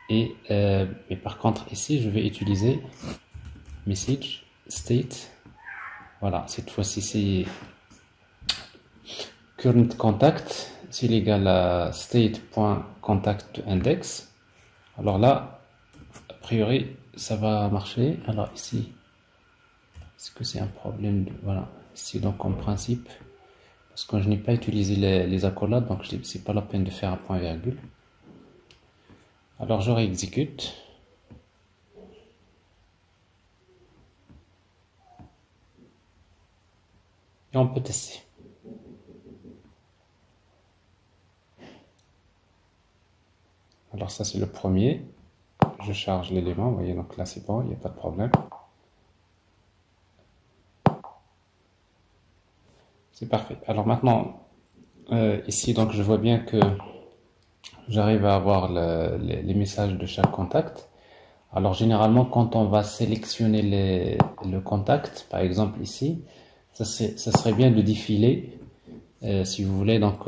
Et mais par contre, ici, je vais utiliser message state. Voilà, cette fois-ci, c'est current contact, s'il est égal à state.contact_index. Alors là, a priori, ça va marcher. Alors ici, est-ce que c'est un problème de... Voilà, ici, donc en principe, parce que je n'ai pas utilisé les accolades, donc c'est pas la peine de faire un point virgule. Alors je réexécute. Et on peut tester. Alors ça c'est le premier. Je charge l'élément, vous voyez, donc là c'est bon, il n'y a pas de problème. C'est parfait. Alors maintenant, ici donc je vois bien que j'arrive à avoir les messages de chaque contact. Alors généralement quand on va sélectionner le contact, par exemple ici, ça serait bien de défiler, si vous voulez, donc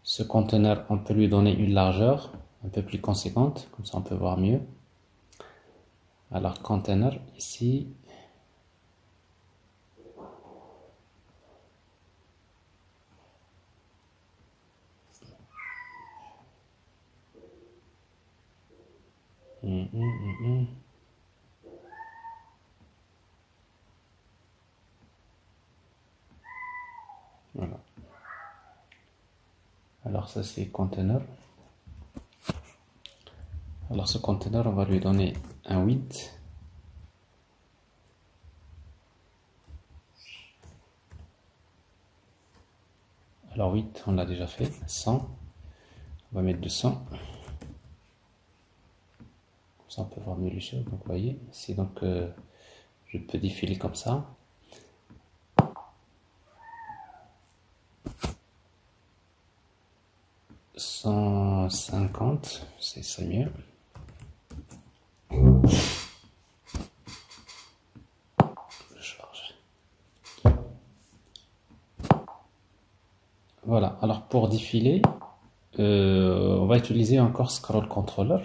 ce conteneur, on peut lui donner une largeur un peu plus conséquente, comme ça on peut voir mieux. Alors container, ici, voilà. Alors ça c'est container. Alors ce container, on va lui donner un width. Alors width, on l'a déjà fait, 100. On va mettre 200. Comme ça on peut voir mieux les choses. Donc vous voyez, ici donc je peux défiler comme ça. 150, c'est mieux. Je charge. Voilà, alors pour défiler, on va utiliser encore scroll controller.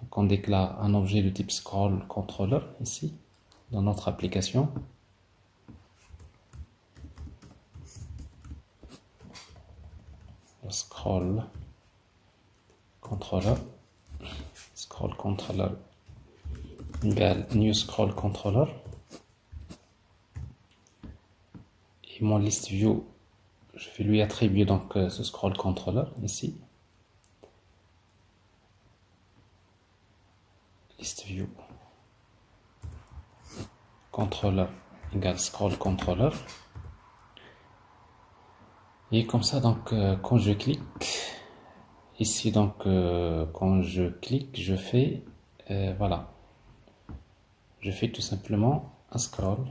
Donc on déclare un objet de type scroll controller ici, dans notre application. Scroll controller égale new scroll controller, et mon list view, je vais lui attribuer donc ce scroll controller ici, list view controller égale scroll controller. Et comme ça, donc, quand je clique, ici, donc, quand je clique, je fais, voilà, je fais tout simplement un scroll.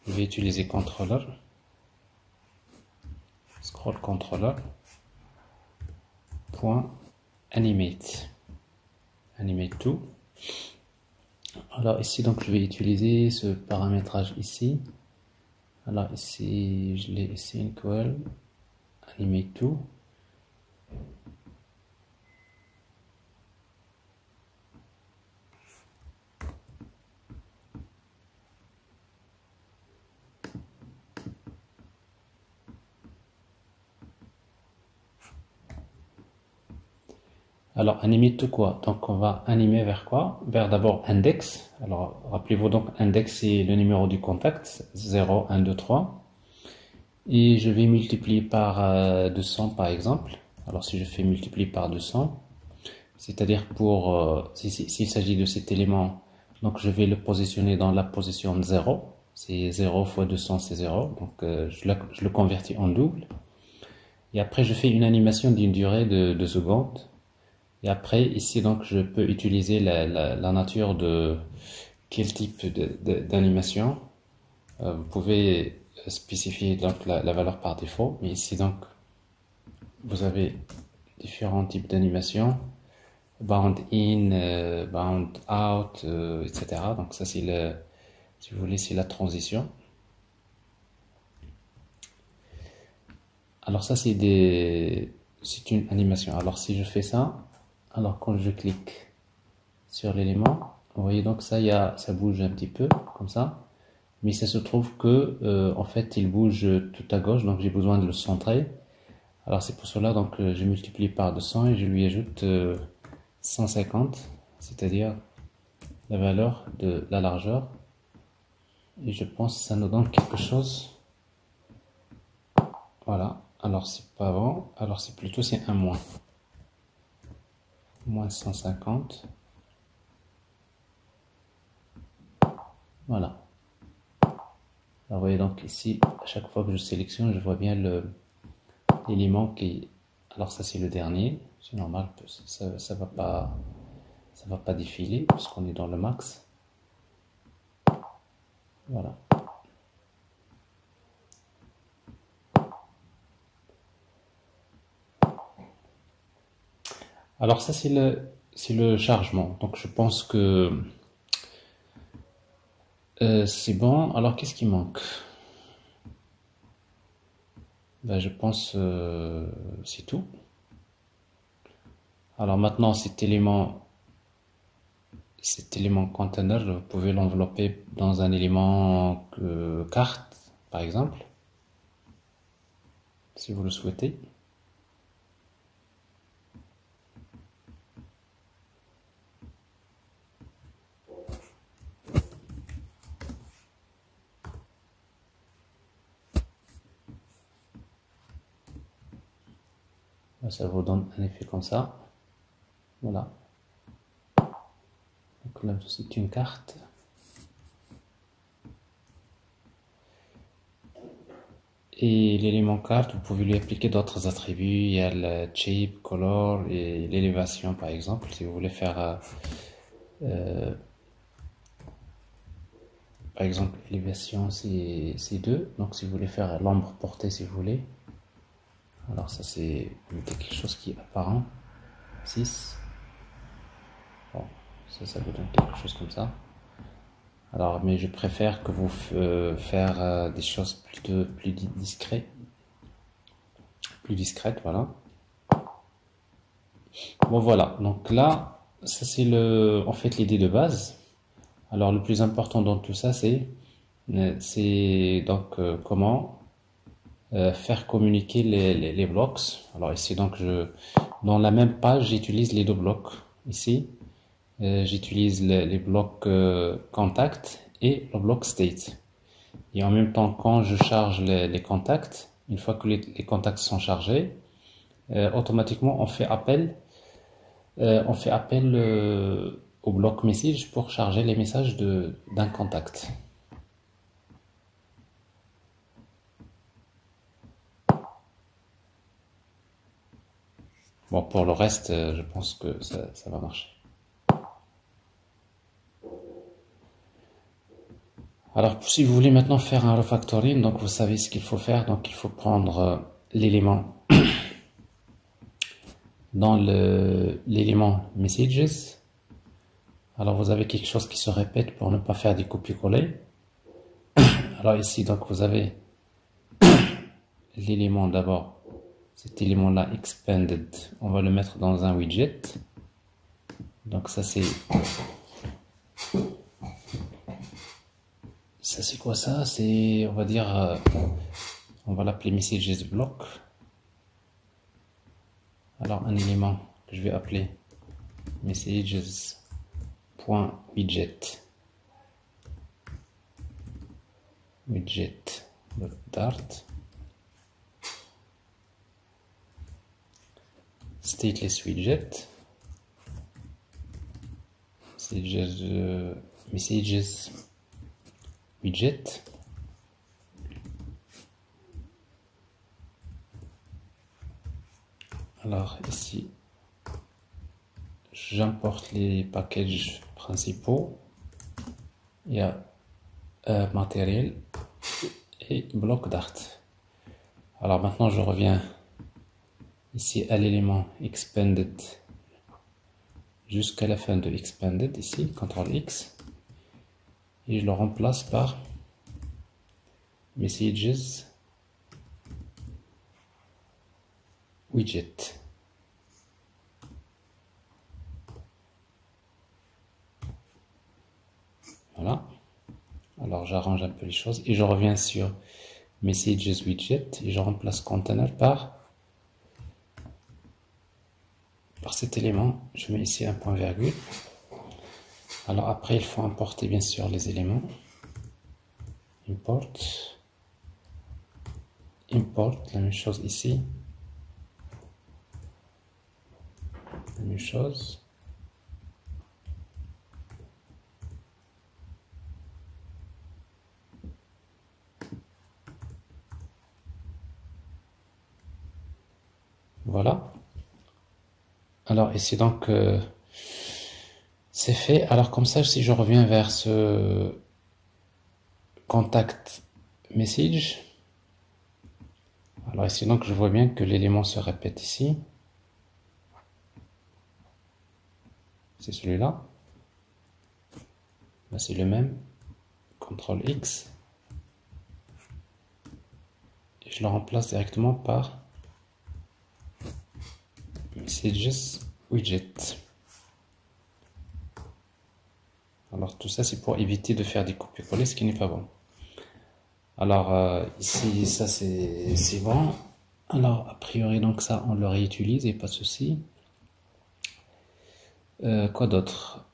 Je vais utiliser controller, scroll controller, point animate, animate to. Alors ici, donc, je vais utiliser ce paramétrage ici. Alors ici, je l'ai ici, equal, animate to. Alors, animer tout quoi? Donc, on va animer vers quoi? Vers d'abord index. Alors, rappelez-vous donc, index, c'est le numéro du contact, 0, 1, 2, 3. Et je vais multiplier par 200, par exemple. Alors, si je fais multiplier par 200, c'est-à-dire pour, s'il s'agit de cet élément, donc je vais le positionner dans la position de 0. C'est 0 fois 200, c'est 0. Donc, je le convertis en double. Et après, je fais une animation d'une durée de 2 secondes. Et après, ici, donc, je peux utiliser la nature de quel type d'animation. Vous pouvez spécifier donc la valeur par défaut. Mais ici, donc, vous avez différents types d'animation. Bound in, bound out, etc. Donc, ça, c'est si vous voulez, c'est la transition. Alors, ça, c'est c'est une animation. Alors si je fais ça, alors quand je clique sur l'élément, vous voyez donc ça, ça bouge un petit peu comme ça, mais ça se trouve que en fait il bouge tout à gauche, donc j'ai besoin de le centrer. Alors c'est pour cela donc je multiplie par 200 et je lui ajoute 150, c'est-à-dire la valeur de la largeur, et je pense que ça nous donne quelque chose. Voilà, alors c'est pas bon, alors c'est plutôt c'est un moins. Moins 150. Voilà. Alors vous voyez donc ici, à chaque fois que je sélectionne, je vois bien l'élément qui... Alors ça c'est le dernier, c'est normal, ça va pas défiler puisqu'on est dans le max. Voilà. Alors ça c'est le chargement. Donc je pense que c'est bon. Alors qu'est-ce qui manque? Ben, je pense c'est tout. Alors maintenant cet élément container, vous pouvez l'envelopper dans un élément carte, par exemple, si vous le souhaitez. Ça vous donne un effet comme ça. Voilà. Donc là, c'est une carte. Et l'élément carte, vous pouvez lui appliquer d'autres attributs. Il y a le shape, color et l'élévation, par exemple. Si vous voulez faire, par exemple, élévation, c'est 2. Donc si vous voulez faire l'ombre portée, si vous voulez. Alors ça, c'est quelque chose qui est apparent. 6. Bon, ça vous donne quelque chose comme ça. Alors, mais je préfère que vous faire des choses plus discrètes. Plus discrètes, voilà. Bon, voilà. Donc là, ça c'est en fait l'idée de base. Alors, le plus important dans tout ça, c'est donc comment faire communiquer les blocs. Alors ici, donc dans la même page, j'utilise les deux blocs. Ici, j'utilise les blocs contact et le bloc state. Et en même temps, quand je charge les contacts, une fois que les contacts sont chargés, automatiquement on fait appel au bloc message pour charger les messages d'un contact. Bon, pour le reste, je pense que ça va marcher. Alors, si vous voulez maintenant faire un refactoring, donc vous savez ce qu'il faut faire. Donc, il faut prendre l'élément dans l'élément messages. Alors, vous avez quelque chose qui se répète pour ne pas faire des copier-coller. Alors ici, donc vous avez l'élément d'abord. Cet élément-là, expanded, on va le mettre dans un widget. Donc ça c'est quoi ça? C'est, on va dire, on va l'appeler messages block. Alors un élément que je vais appeler messages.widget. Widget.dart. Stateless widget. Messages widget. Alors ici, j'importe les packages principaux. Il y a matériel et bloc Dart. Alors maintenant, je reviens ici à l'élément expanded jusqu'à la fin de expanded, ici, CTRL X, et je le remplace par messages widget. Voilà. Alors j'arrange un peu les choses et je reviens sur Messages Widget et je remplace Container par cet élément. Je mets ici un point virgule. Alors après il faut importer bien sûr les éléments. Import, la même chose ici. La même chose. Voilà. Alors ici donc c'est fait. Alors comme ça, si je reviens vers ce contact message, alors ici donc je vois bien que l'élément se répète ici. C'est celui-là. Là c'est le même. CTRL X. Et je le remplace directement par Messages Widget. Alors tout ça c'est pour éviter de faire des copier-coller, ce qui n'est pas bon. Alors ici ça c'est bon. Alors a priori donc ça on le réutilise et pas de souci. Quoi d'autre?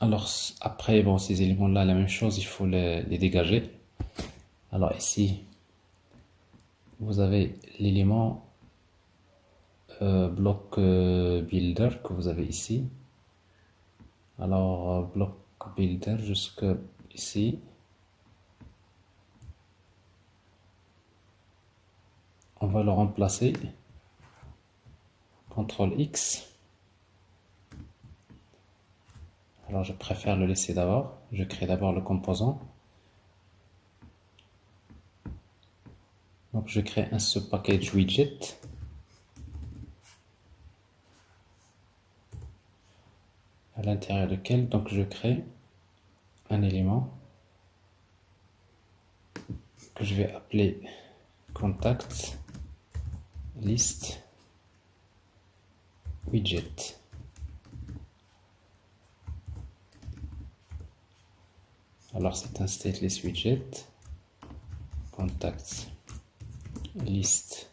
Alors après bon ces éléments là la même chose, il faut les dégager. Alors ici vous avez l'élément bloc builder que vous avez ici. Alors bloc builder jusque ici. On va le remplacer. CTRL X. Alors je préfère le laisser d'abord. Je crée d'abord le composant. Donc je crée un subpackage widget. À l'intérieur duquel donc je crée un élément que je vais appeler contact list widget. Alors c'est un stateless widget. Contact list.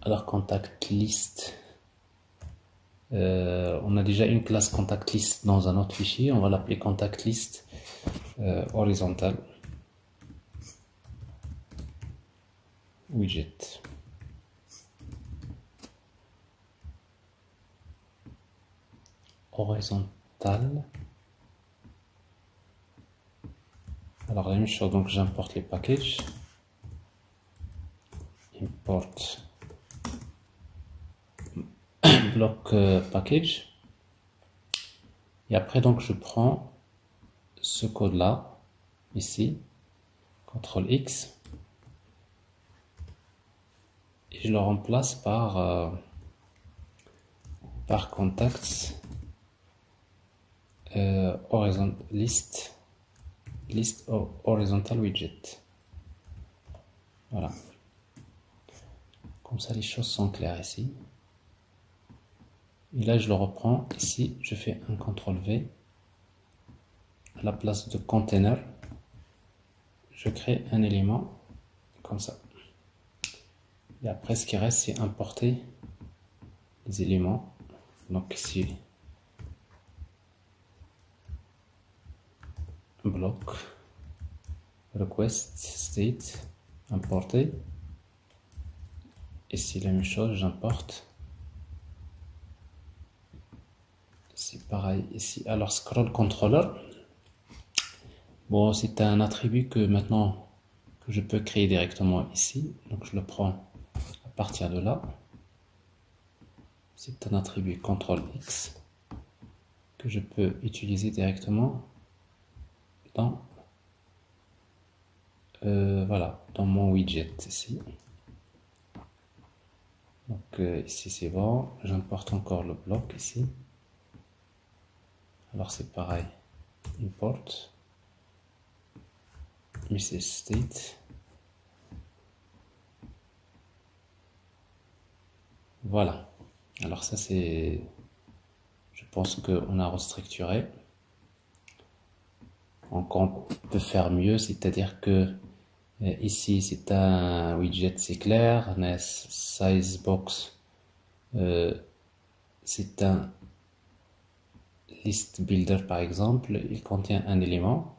Alors contact list. On a déjà une classe contact list dans un autre fichier. On va l'appeler contact list horizontal widget. Horizontal. Alors la même chose, donc j'importe les packages. Import bloc package. Et après donc je prends ce code là ici, CTRL X, et je le remplace par contacts horizontal list horizontal widget. Voilà. Comme ça les choses sont claires ici. Et là je le reprends ici, je fais un CTRL V. À la place de container, je crée un élément comme ça. Et après ce qui reste c'est importer les éléments. Donc ici bloc request state importer. Ici la même chose, j'importe. C'est pareil ici. Alors scroll controller, bon c'est un attribut que maintenant que je peux créer directement ici. Donc je le prends à partir de là. C'est un attribut CTRL X que je peux utiliser directement dans voilà, dans mon widget ici. Donc ici c'est bon, j'importe encore le bloc ici. Alors c'est pareil, import message state Voilà. Alors ça c'est, je pense qu'on a restructuré. Donc on peut faire mieux, c'est-à-dire que ici c'est un widget, c'est clair. Size box, c'est un list builder par exemple. Il contient un élément.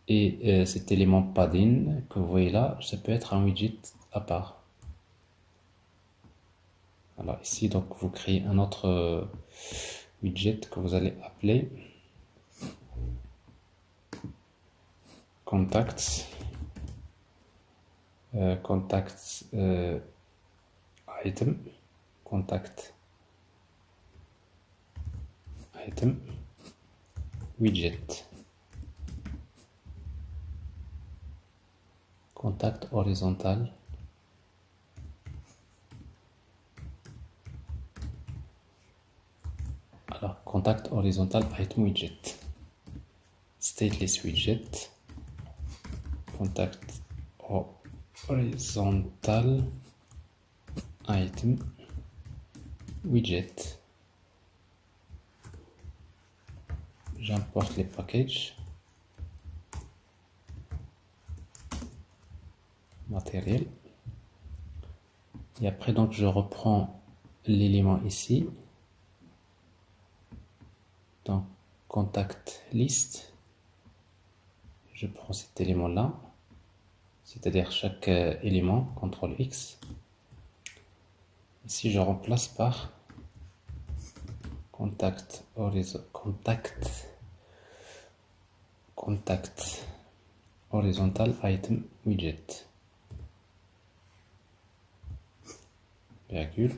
Et cet élément padding que vous voyez là, ça peut être un widget à part. Alors ici, donc vous créez un autre widget que vous allez appeler contacts, contacts item, contact item widget, contact horizontal. Alors, contact horizontal item widget, stateless widget, contact horizontal item widget. J'importe les packages, matériel, et après donc je reprends l'élément ici, donc contact list, je prends cet élément là, c'est-à-dire chaque élément, CTRL X, ici je remplace par contact horizontal item widget, virgule,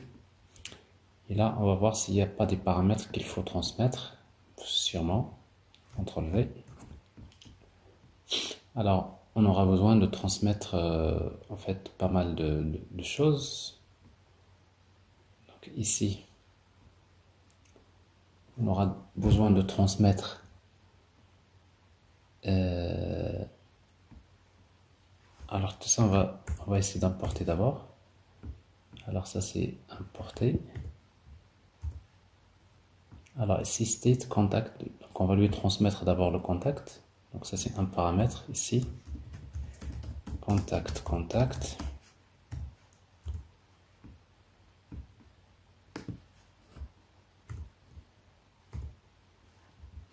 et là on va voir s'il n'y a pas des paramètres qu'il faut transmettre, sûrement, CTRL V. Alors on aura besoin de transmettre en fait pas mal de choses. Donc ici on aura besoin de transmettre alors tout ça on va essayer d'importer d'abord. Alors ça c'est importé. Alors ici state contact, donc on va lui transmettre d'abord le contact, donc ça c'est un paramètre ici, contact.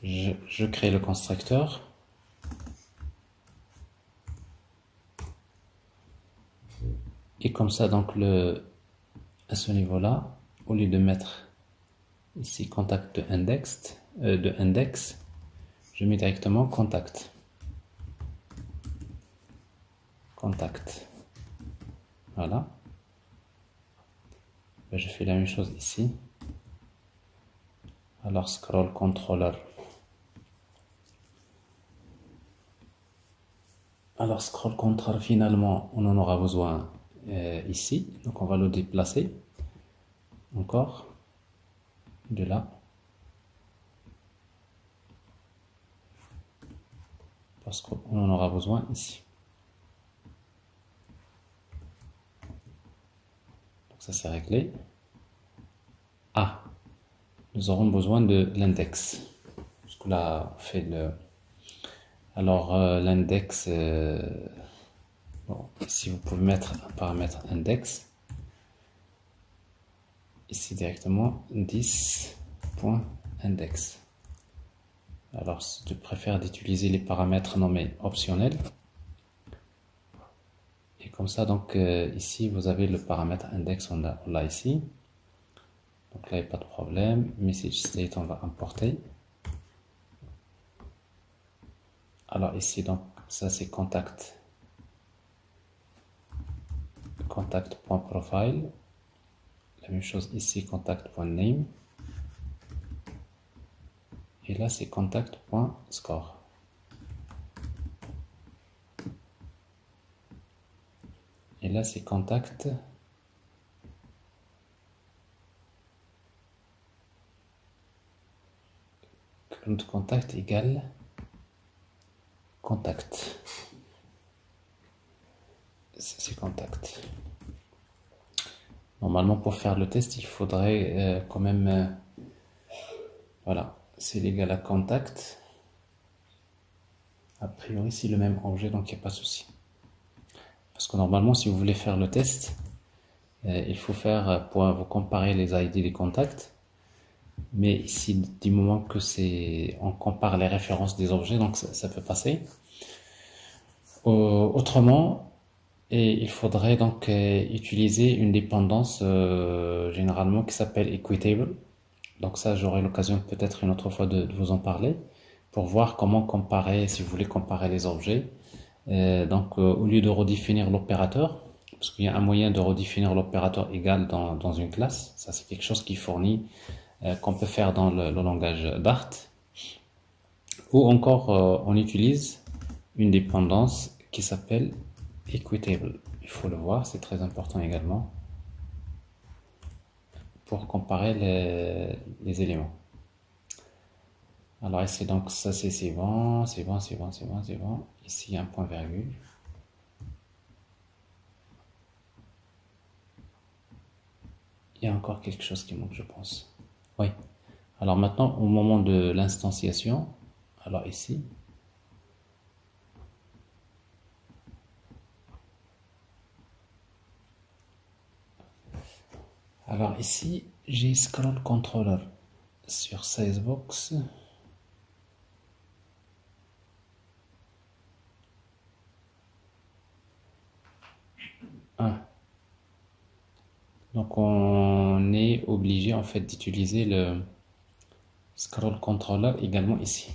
Je crée le constructeur. Et comme ça, donc à ce niveau-là, au lieu de mettre ici contact de index, je mets directement contact. Voilà. Je fais la même chose ici. Alors scroll controller. Alors scroll controller, finalement, on en aura besoin ici. Donc on va le déplacer. Encore. De là. Parce qu'on en aura besoin ici. Donc ça c'est réglé. Ah, nous aurons besoin de l'index. Parce que là, on fait le... Alors l'index, bon, ici vous pouvez mettre un paramètre index. Ici directement 10.index. Alors je préfère d'utiliser les paramètres nommés optionnels. Et comme ça, donc ici vous avez le paramètre index, on l'a ici. Donc là il n'y a pas de problème. Message state on va importer. Alors ici donc ça c'est contact.profile. La même chose ici contact.name. Et là c'est contact.score. Et là c'est contact égale contact. C'est contact. Normalement, pour faire le test, il faudrait quand même... voilà, c'est l'égal à contact. A priori, c'est le même objet, donc il n'y a pas de souci. Parce que normalement, si vous voulez faire le test, il faut faire, pour vous comparer les ID des contacts. Mais ici, du moment que on compare les références des objets, donc ça peut passer. Autrement, il faudrait donc utiliser une dépendance généralement qui s'appelle equitable. Donc ça, j'aurai l'occasion peut-être une autre fois de vous en parler pour voir comment comparer, si vous voulez comparer les objets. Donc au lieu de redéfinir l'opérateur, parce qu'il y a un moyen de redéfinir l'opérateur égal dans une classe, ça c'est quelque chose qui fournit, qu'on peut faire dans le langage Dart, ou encore on utilise une dépendance qui s'appelle equitable. Il faut le voir, c'est très important également pour comparer les éléments. Alors ici donc ça c'est bon, c'est bon, c'est bon, c'est bon, c'est bon. Ici il y a un point virgule. Il y a encore quelque chose qui manque, je pense. Oui. Alors maintenant, au moment de l'instanciation, alors ici, alors ici, j'ai scroll controller sur Sizebox. Ah. Donc on est obligé en fait d'utiliser le scroll controller également ici.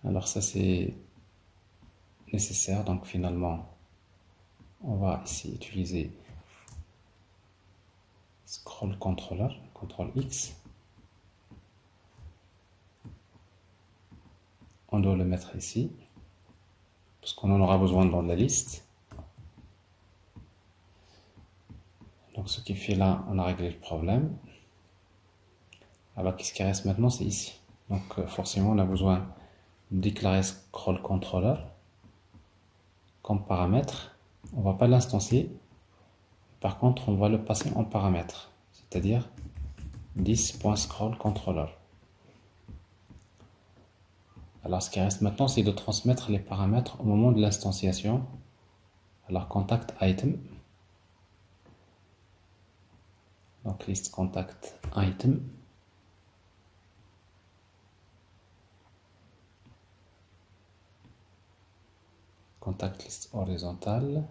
Alors ça c'est nécessaire, donc finalement on va ici utiliser scroll controller, CTRL X. On doit le mettre ici parce qu'on en aura besoin dans la liste. Donc ce qui fait là, on a réglé le problème. Alors qu'est-ce qui reste maintenant, c'est ici. Donc forcément on a besoin de déclarer scroll controller comme paramètre. On va pas l'instancier. Par contre, on va le passer en paramètre, c'est-à-dire this.scrollController. Alors ce qui reste maintenant, c'est de transmettre les paramètres au moment de l'instanciation. Alors contact item. Donc list contact item. Contact list horizontale.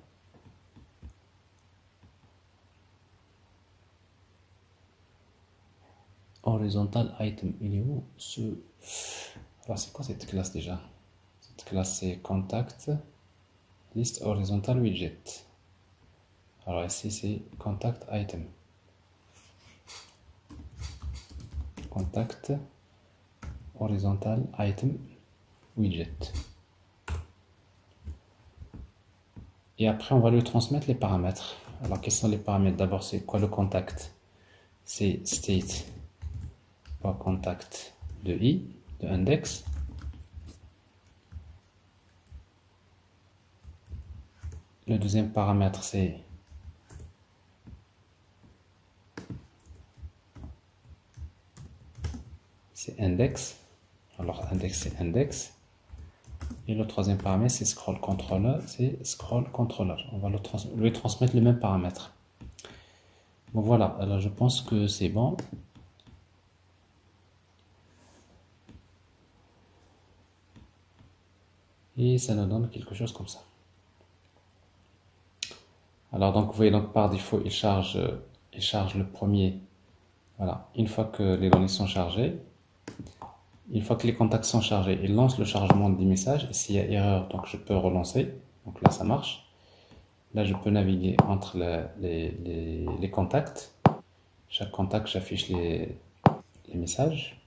Horizontal item, il est où Alors c'est quoi cette classe déjà? Cette classe c'est contact list horizontal widget. Alors ici c'est contact item. Contact horizontal item widget. Et après on va lui transmettre les paramètres. Alors quels sont les paramètres? D'abord c'est quoi le contact? C'est state contact de i, de index. Le deuxième paramètre c'est index. Alors index c'est index. Et le troisième paramètre c'est scroll controller, c'est scroll controller. On va lui transmettre le même paramètre. Bon voilà, alors je pense que c'est bon. Et ça nous donne quelque chose comme ça. Alors donc vous voyez, donc par défaut il charge le premier. Voilà, une fois que les données sont chargées, une fois que les contacts sont chargés, il lance le chargement des messages. Et s'il y a erreur, donc je peux relancer. Donc là ça marche. Là je peux naviguer entre les contacts. Chaque contact, j'affiche les messages.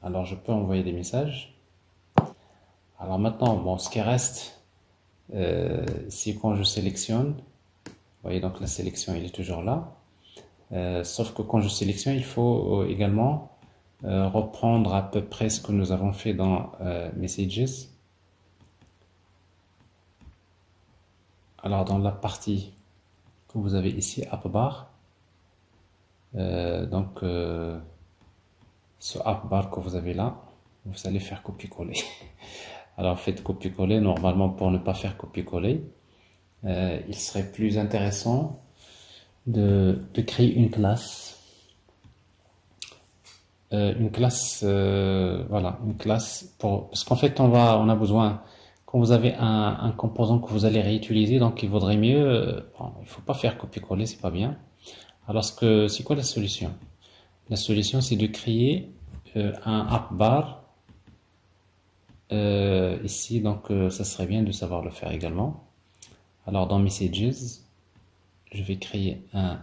Alors je peux envoyer des messages. Alors maintenant, bon, ce qui reste, c'est quand je sélectionne. Vous voyez, donc la sélection, il est toujours là. Sauf que quand je sélectionne, il faut également reprendre à peu près ce que nous avons fait dans Messages. Alors dans la partie que vous avez ici, App Bar, ce App Bar que vous avez là, vous allez faire copier-coller. Alors faites copier-coller, normalement pour ne pas faire copier-coller, il serait plus intéressant de créer une classe. Voilà, une classe parce qu'en fait on a besoin, quand vous avez un composant que vous allez réutiliser, donc il vaudrait mieux, bon, il faut pas faire copier-coller, c'est pas bien. Alors c'est quoi la solution? La solution c'est de créer un app bar ici, donc ça serait bien de savoir le faire également. Alors dans Messages, je vais créer un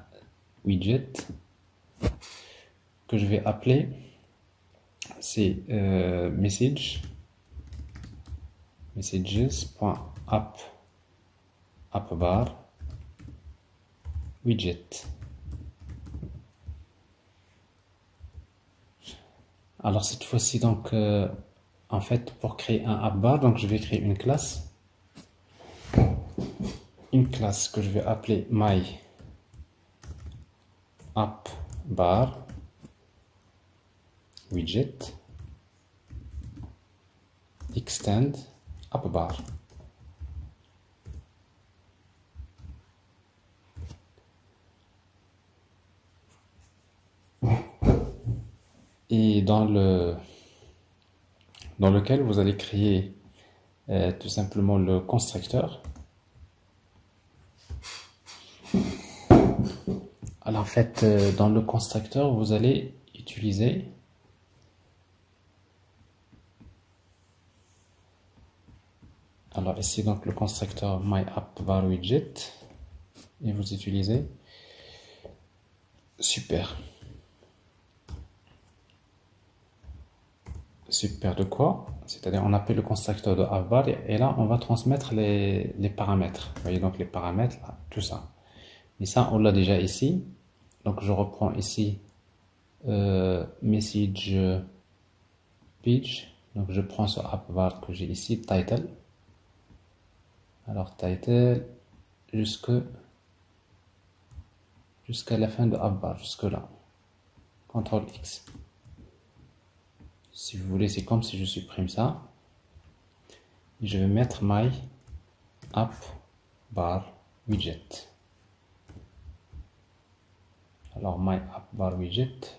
widget que je vais appeler, c'est messages.appbar widget. Alors cette fois-ci, donc en fait pour créer un app bar, donc je vais créer une classe que je vais appeler my app bar widget extend app bar. Et dans lequel vous allez créer tout simplement le constructeur. Alors en fait, dans le constructeur, vous allez utiliser alors ici donc le constructeur myAppBarWidget et vous utilisez super de quoi? C'est-à-dire on appelle le constructeur de appbar et là on va transmettre les paramètres. Vous voyez donc les paramètres, là, tout ça. Et ça on l'a déjà ici. Donc je reprends ici message page. Donc je prends ce appbar que j'ai ici, title. Alors title jusqu'à la fin de appbar, jusque là. CTRL X. Si vous voulez, c'est comme si je supprime ça. Et je vais mettre my app bar widget. Alors my app bar widget.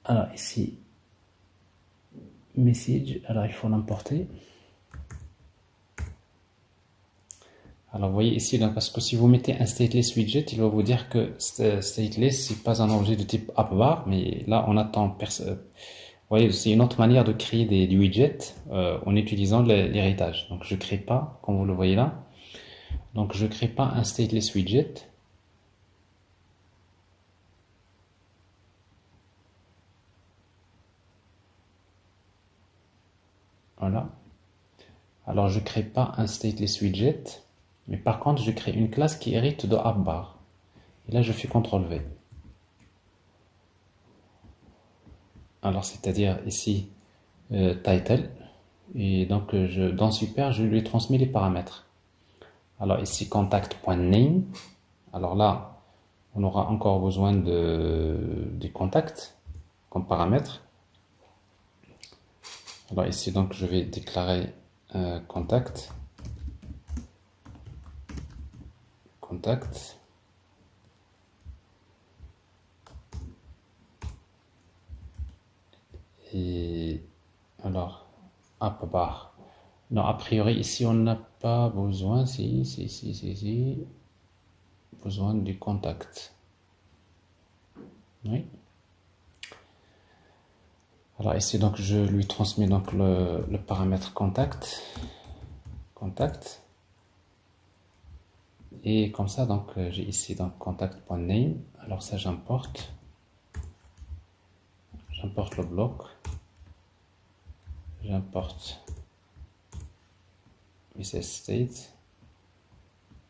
Alors ici message. Alors il faut l'importer. Alors vous voyez ici, donc, parce que si vous mettez un stateless widget, il va vous dire que stateless c'est pas un objet de type appbar, mais là on attend personne. Vous voyez, c'est une autre manière de créer des widgets en utilisant l'héritage. Donc je crée pas, comme vous le voyez là. Donc je crée pas un stateless widget. Voilà. Alors je crée pas un stateless widget. Mais par contre, je crée une classe qui hérite de appbar. Et là, je fais CTRL V. Alors, c'est-à-dire ici, title. Et donc, dans super, je lui transmets les paramètres. Alors ici, contact.name. Alors là, on aura encore besoin des contacts comme paramètres. Alors ici, donc, je vais déclarer contact. Et alors app bar, non, a priori ici on n'a pas besoin, si besoin du contact, oui. Alors ici donc je lui transmets donc le paramètre contact et comme ça donc j'ai ici donc contact.name. Alors ça j'importe le bloc, j'importe message state,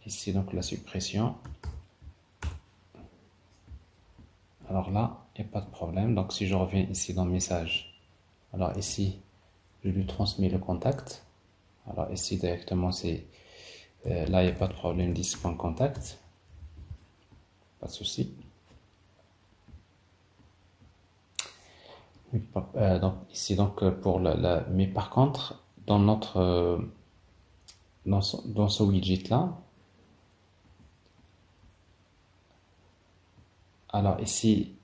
ici donc la suppression. Alors là il n'y a pas de problème. Donc si je reviens ici dans message, alors ici, je lui transmets le contact. Alors ici directement, c'est là, il n'y a pas de problème, 10.contact. Pas de souci. Donc ici, donc pour mais par contre, dans notre dans ce widget là, alors ici,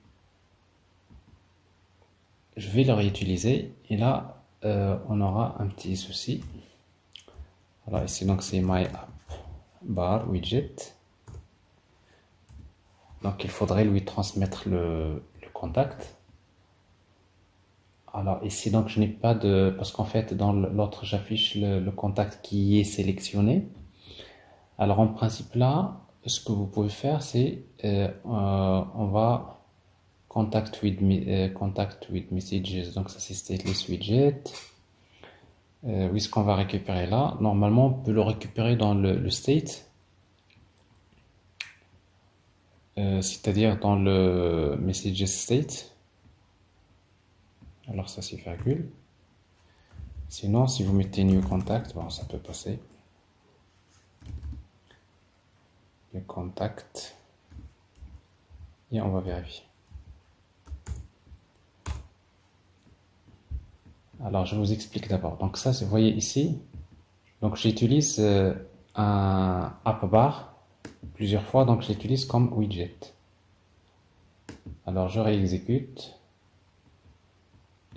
je vais le réutiliser et là, on aura un petit souci. Alors ici, donc c'est My App Bar Widget. Donc il faudrait lui transmettre le contact. Alors ici, donc je n'ai pas de... Parce qu'en fait, dans l'autre, j'affiche le contact qui est sélectionné. Alors en principe là, ce que vous pouvez faire, c'est on va contact with messages. Donc ça c'est stateless widget. Oui, ce qu'on va récupérer là. Normalement, on peut le récupérer dans le state. C'est-à-dire dans le messages state. Alors ça c'est virgule. Sinon, si vous mettez new contact, bon, ça peut passer. New contact. Et on va vérifier. Alors, je vous explique d'abord. Donc ça, vous voyez ici. Donc j'utilise un app bar plusieurs fois. Donc je l'utilise comme widget. Alors je réexécute.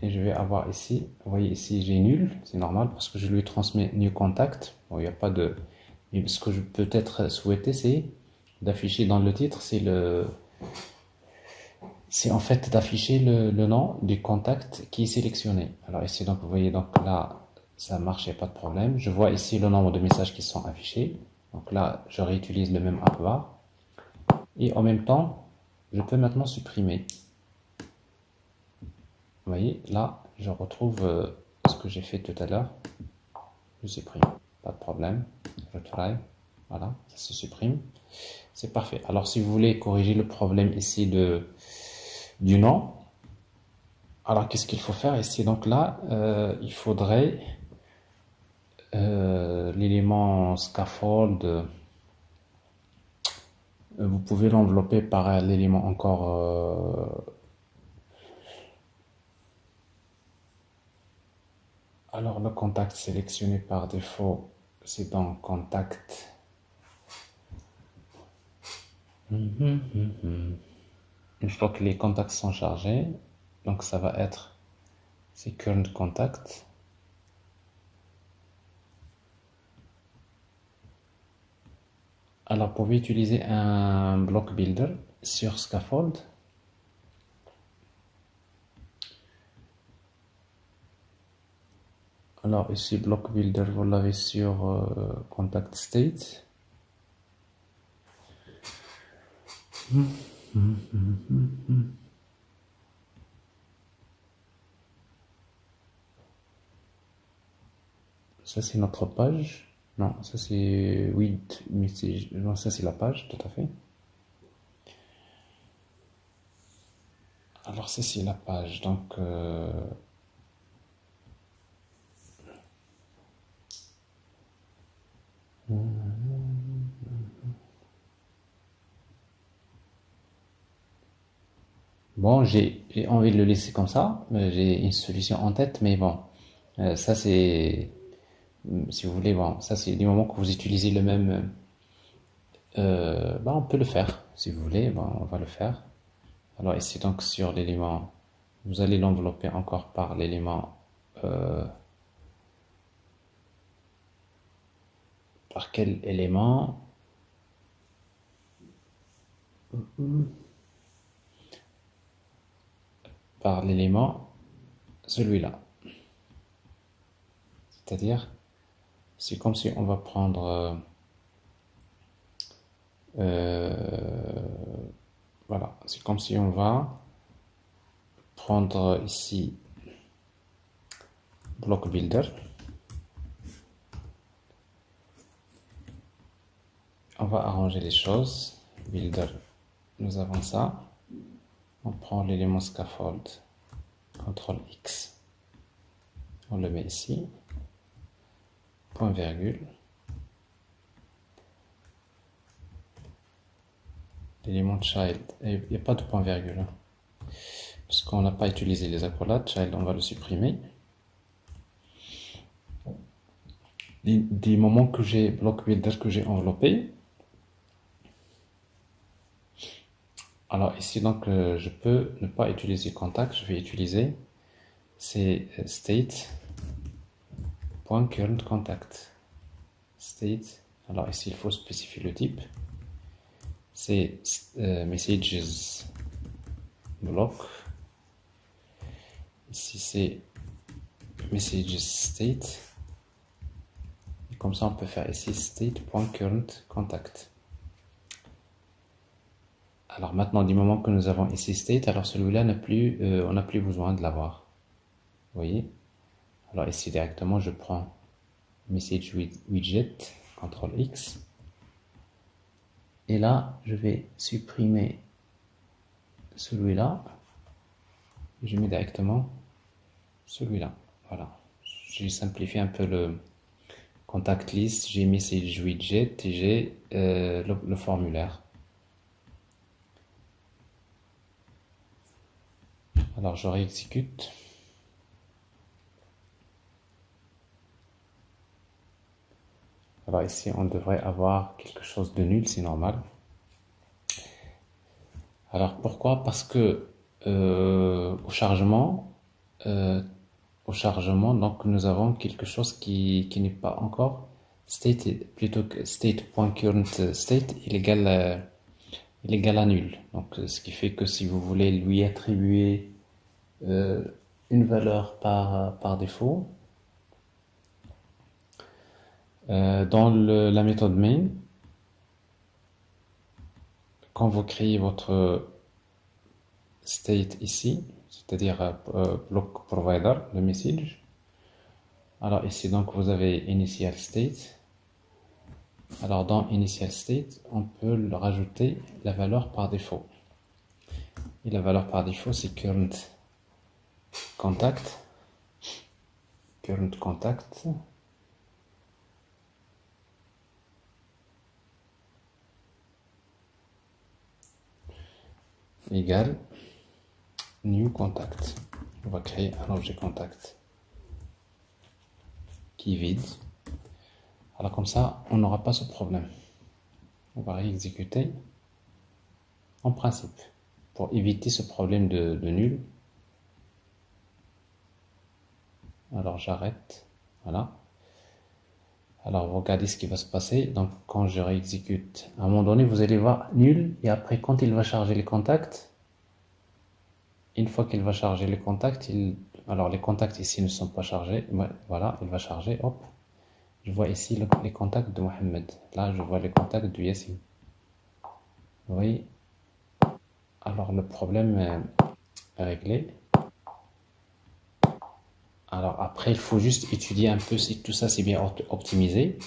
Et je vais avoir ici, vous voyez ici j'ai nul, c'est normal parce que je lui transmets new contact. Bon, il n'y a pas de... Mais ce que je peux peut-être souhaiter, c'est d'afficher dans le titre, c'est en fait d'afficher le nom du contact qui est sélectionné. Alors ici, donc vous voyez, donc là, ça marche, il n'y a pas de problème. Je vois ici le nombre de messages qui sont affichés. Donc là, je réutilise le même app bar. Et en même temps, je peux maintenant supprimer. Vous voyez, là, je retrouve ce que j'ai fait tout à l'heure. Je supprime, pas de problème. Je try, voilà, ça se supprime. C'est parfait. Alors, si vous voulez corriger le problème ici du nom, alors qu'est-ce qu'il faut faire ici? Donc là, il faudrait l'élément scaffold. Vous pouvez l'envelopper par l'élément encore. Alors le contact sélectionné par défaut, c'est dans contact. Une fois que les contacts sont chargés, donc ça va être c'est current contact. Alors vous pouvez utiliser un block builder sur scaffold. Alors ici block builder, vous l'avez sur contact state. Ça c'est notre page. Non, ça c'est with message. Non, ça c'est la page, tout à fait. Alors ça c'est la page, donc bon, j'ai envie de le laisser comme ça. J'ai une solution en tête, mais bon, ça c'est, si vous voulez, bon, ça c'est du moment que vous utilisez le même, bah, on peut le faire. Si vous voulez, bon, on va le faire. Alors ici donc sur l'élément, vous allez l'envelopper encore par l'élément, par quel élément? Par l'élément celui-là. C'est-à-dire, c'est comme si on va prendre, voilà, c'est comme si on va prendre ici block builder. On va arranger les choses. Builder, nous avons ça. On prend l'élément scaffold, CTRL X, on le met ici, point virgule, l'élément child, il n'y a pas de point virgule, hein, parce qu'on n'a pas utilisé les accolades, child on va le supprimer. Du moment que j'ai block builder que j'ai enveloppé, alors ici donc je peux ne pas utiliser contact, je vais utiliser c'est state.currentContact. State, alors ici il faut spécifier le type, c'est messages block, ici c'est messages state, et comme ça on peut faire ici state.currentContact. Alors maintenant, du moment que nous avons ici state, alors celui-là n'a plus, on n'a plus besoin de l'avoir. Vous voyez? Alors ici directement, je prends message widget, CTRL X, et là, je vais supprimer celui-là. Je mets directement celui-là. Voilà. J'ai simplifié un peu le contact list. J'ai message widget et j'ai le formulaire. Alors je réexécute. Alors ici on devrait avoir quelque chose de nul, c'est normal. Alors pourquoi? Parce que au chargement donc nous avons quelque chose qui n'est pas encore state, plutôt que state.currentState il égale à nul. Donc ce qui fait que si vous voulez lui attribuer une valeur par défaut, dans la méthode main, quand vous créez votre state ici, c'est-à-dire block provider, le message, alors ici donc vous avez initial state. Alors dans initial state, on peut le rajouter la valeur par défaut. Et la valeur par défaut c'est current contact égale new contact. On va créer un objet contact qui est vide. Alors comme ça, on n'aura pas ce problème. On va réexécuter en principe pour éviter ce problème de nul. Alors j'arrête, voilà. Alors vous regardez ce qui va se passer. Donc quand je réexécute, à un moment donné, vous allez voir nul, et après quand il va charger les contacts, une fois qu'il va charger les contacts, alors les contacts ici ne sont pas chargés, voilà, il va charger, hop. Je vois ici les contacts de Mohamed. Là, je vois les contacts de Yassine. Vous voyez? Alors, le problème est réglé. Alors, après, il faut juste étudier un peu si tout ça c'est bien optimisé.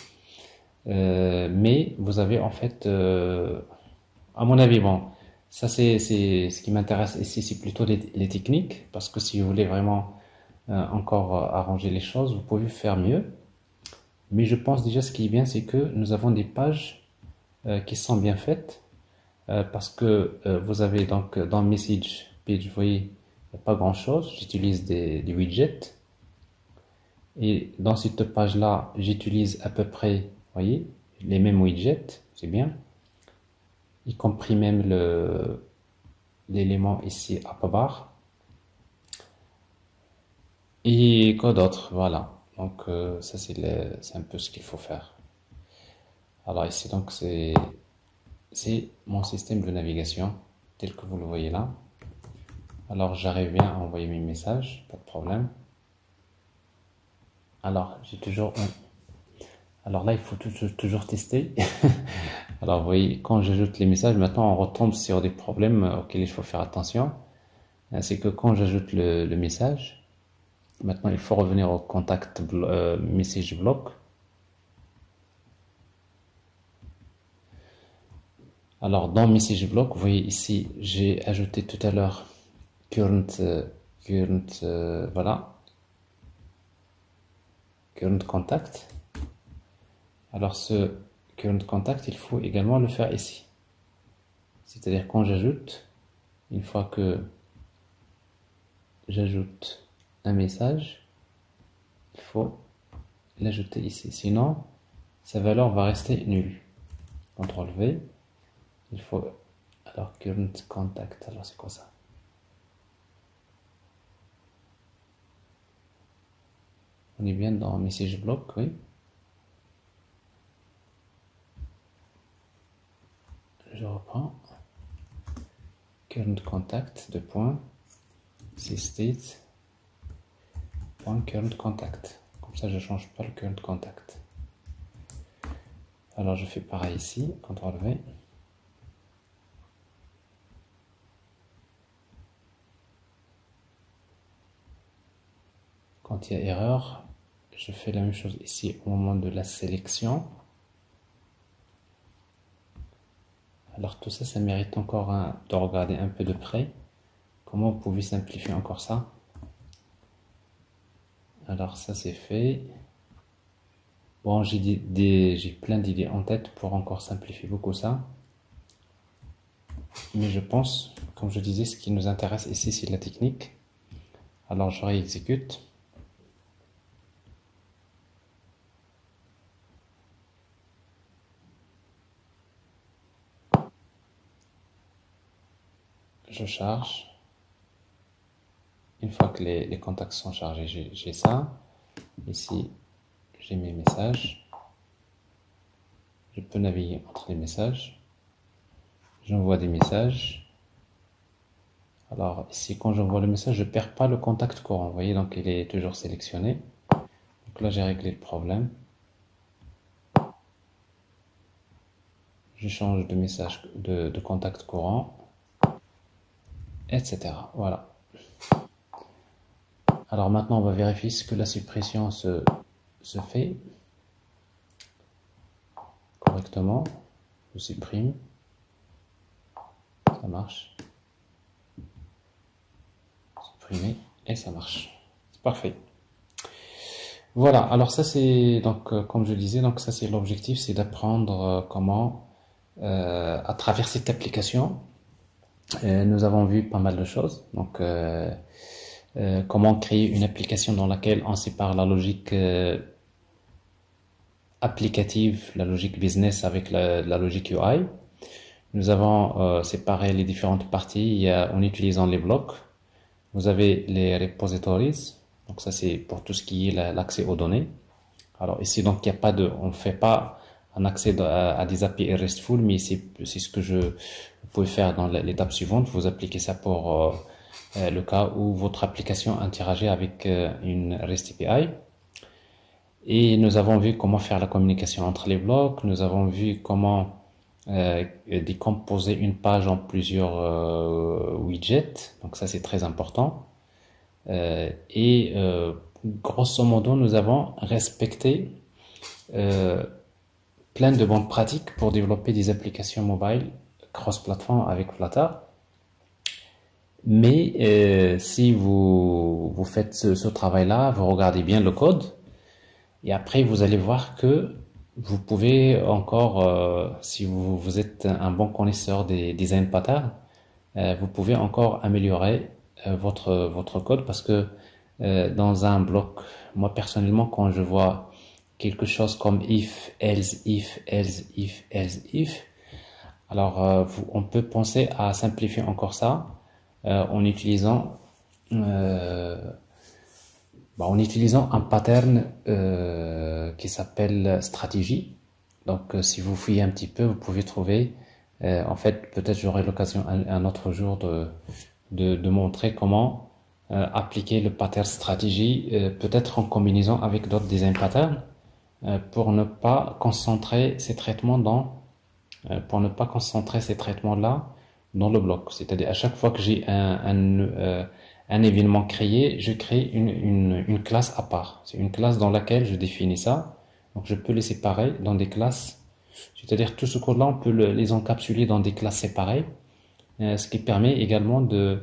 Mais vous avez en fait, à mon avis, bon, ça c'est ce qui m'intéresse ici, c'est plutôt les techniques. Parce que si vous voulez vraiment encore arranger les choses, vous pouvez faire mieux. Mais je pense déjà ce qui est bien, c'est que nous avons des pages qui sont bien faites parce que vous avez donc dans Message Page, vous voyez, il n'y a pas grand chose. J'utilise des widgets et dans cette page-là, j'utilise à peu près, vous voyez, les mêmes widgets, c'est bien, y compris même l'élément ici upbar et quoi d'autre, voilà. Donc ça c'est un peu ce qu'il faut faire. Alors ici donc c'est mon système de navigation tel que vous le voyez là. Alors j'arrive bien à envoyer mes messages, pas de problème. Alors j'ai toujours alors là il faut toujours tester. Alors vous voyez, quand j'ajoute les messages, maintenant on retombe sur des problèmes auxquels il faut faire attention. C'est que quand j'ajoute le message, maintenant il faut revenir au contact message block. Alors, dans MessageBlock, vous voyez ici, j'ai ajouté tout à l'heure voilà, current contact. Alors, ce current contact, il faut également le faire ici. C'est-à-dire quand j'ajoute, une fois que j'ajoute un message, il faut l'ajouter ici. Sinon, sa valeur va rester nulle. CTRL V. Il faut... Alors, current contact. Alors, c'est quoi ça? On est bien dans MessageBlock, oui. Je reprends. Current contact, de point. State. Point current contact. Comme ça, je ne change pas le current contact. Alors, je fais pareil ici. CTRL V. Quand il y a erreur, je fais la même chose ici au moment de la sélection. Alors tout ça, ça mérite encore de regarder un peu de près. Comment vous pouvez simplifier encore ça? Alors ça c'est fait. Bon, j'ai plein d'idées en tête pour encore simplifier beaucoup ça. Mais je pense, comme je disais, ce qui nous intéresse ici, c'est la technique. Alors je réexécute. Je charge. Une fois que les contacts sont chargés, j'ai ça. Ici, j'ai mes messages. Je peux naviguer entre les messages. J'envoie des messages. Alors ici, quand j'envoie le message, je ne perds pas le contact courant. Vous voyez, donc il est toujours sélectionné. Donc là, j'ai réglé le problème. Je change de message de contact courant, etc. Voilà. Alors maintenant, on va vérifier ce que la suppression se fait correctement. Je supprime. Ça marche. Supprimer et ça marche. C'est parfait. Voilà. Alors ça c'est donc comme je disais, donc ça c'est l'objectif, c'est d'apprendre comment à travers cette application. Nous avons vu pas mal de choses. Donc comment créer une application dans laquelle on sépare la logique applicative, la logique business avec la logique UI. Nous avons séparé les différentes parties en utilisant les blocs. Vous avez les repositories, donc ça c'est pour tout ce qui est l'accès aux données. Alors ici donc il n'y a pas de, on ne fait pas un accès à des API RESTful, mais c'est ce que vous pouvez faire dans l'étape suivante. Vous appliquez ça pour le cas où votre application interagit avec une REST API. Et nous avons vu comment faire la communication entre les blocs. Nous avons vu comment décomposer une page en plusieurs widgets. Donc ça c'est très important. Grosso modo, nous avons respecté plein de bonnes pratiques pour développer des applications mobile cross-platform avec Flutter. Mais si vous faites ce travail-là, vous regardez bien le code, et après vous allez voir que vous pouvez encore, si vous êtes un bon connaisseur des design patterns, vous pouvez encore améliorer votre code, parce que dans un bloc, moi personnellement, quand je vois quelque chose comme if, else, if, else, if, else, if, alors on peut penser à simplifier encore ça en utilisant un pattern qui s'appelle stratégie. Donc si vous fouillez un petit peu, vous pouvez trouver, en fait peut-être j'aurai l'occasion un autre jour de montrer comment appliquer le pattern stratégie, peut-être en combinaison avec d'autres design patterns, pour ne pas concentrer ces traitements là dans le bloc. C'est-à-dire à chaque fois que j'ai un événement créé, je crée une classe à part. C'est une classe dans laquelle je définis ça. Donc je peux les séparer dans des classes C'est-à-dire tout ce code-là, on peut les encapsuler dans des classes séparées, ce qui permet également de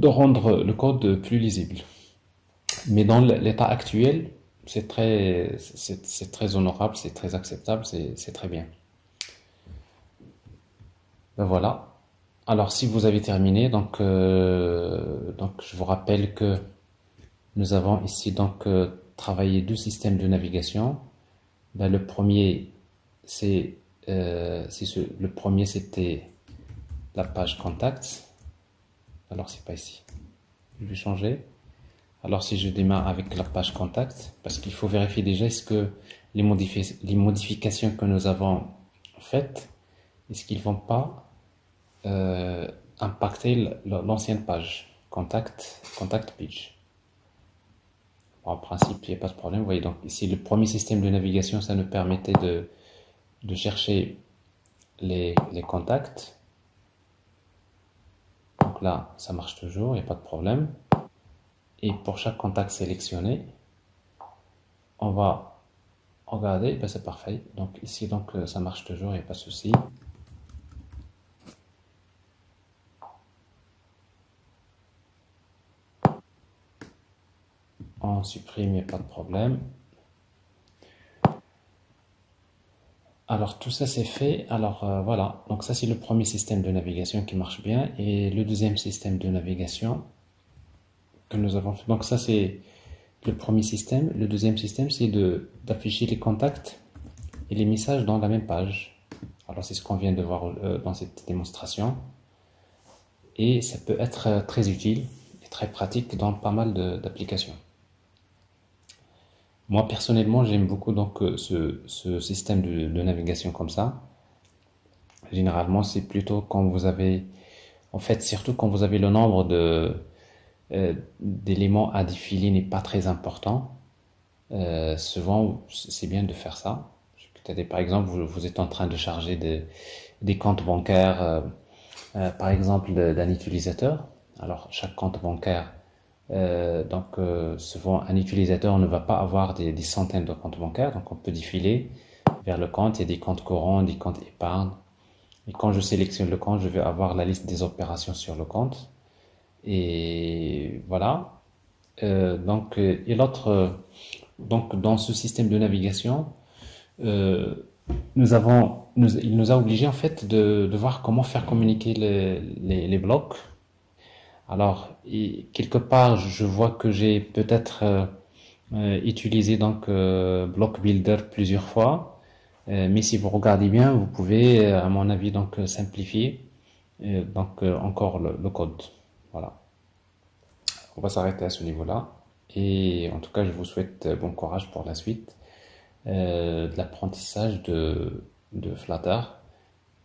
rendre le code plus lisible. Mais dans l'état actuel, c'est très honorable, c'est très acceptable, c'est très bien. Ben voilà. Alors si vous avez terminé, donc je vous rappelle que nous avons ici travaillé deux systèmes de navigation. Ben, le premier, le premier c'était la page contacts. Alors c'est pas ici. Je vais changer. Alors si je démarre avec la page contact, parce qu'il faut vérifier déjà est-ce que les modifications que nous avons faites, est-ce qu'ils vont pas impacter l'ancienne page contact page. Bon, en principe, il n'y a pas de problème. Vous voyez, donc ici le premier système de navigation, ça nous permettait de chercher les contacts. Donc là, ça marche toujours, il n'y a pas de problème. Et pour chaque contact sélectionné, on va regarder, ben c'est parfait. Donc ici, ça marche toujours, il n'y a pas de souci. On supprime, il n'y a pas de problème. Alors tout ça c'est fait. Alors voilà, donc ça c'est le premier système de navigation qui marche bien. Et le deuxième système de navigation que nous avons fait. Donc ça c'est le premier système. Le deuxième système c'est d'afficher les contacts et les messages dans la même page. Alors c'est ce qu'on vient de voir dans cette démonstration. Et ça peut être très utile et très pratique dans pas mal d'applications. Moi personnellement j'aime beaucoup ce système de navigation comme ça. Généralement c'est plutôt quand vous avez, en fait surtout quand vous avez le nombre d'éléments à défiler n'est pas très important. Souvent c'est bien de faire ça. Par exemple vous êtes en train de charger des comptes bancaires, par exemple d'un utilisateur. Alors chaque compte bancaire, souvent un utilisateur ne va pas avoir des centaines de comptes bancaires, donc on peut défiler vers le compte. Il y a des comptes courants, des comptes épargne. Et quand je sélectionne le compte, je vais avoir la liste des opérations sur le compte. Et voilà. Et donc dans ce système de navigation, euh, il nous a obligé en fait de voir comment faire communiquer les blocs. Alors, quelque part, je vois que j'ai peut-être utilisé Block Builder plusieurs fois. Mais si vous regardez bien, vous pouvez, à mon avis, simplifier encore le code. Voilà. On va s'arrêter à ce niveau-là. Et en tout cas, je vous souhaite bon courage pour la suite de l'apprentissage de Flutter,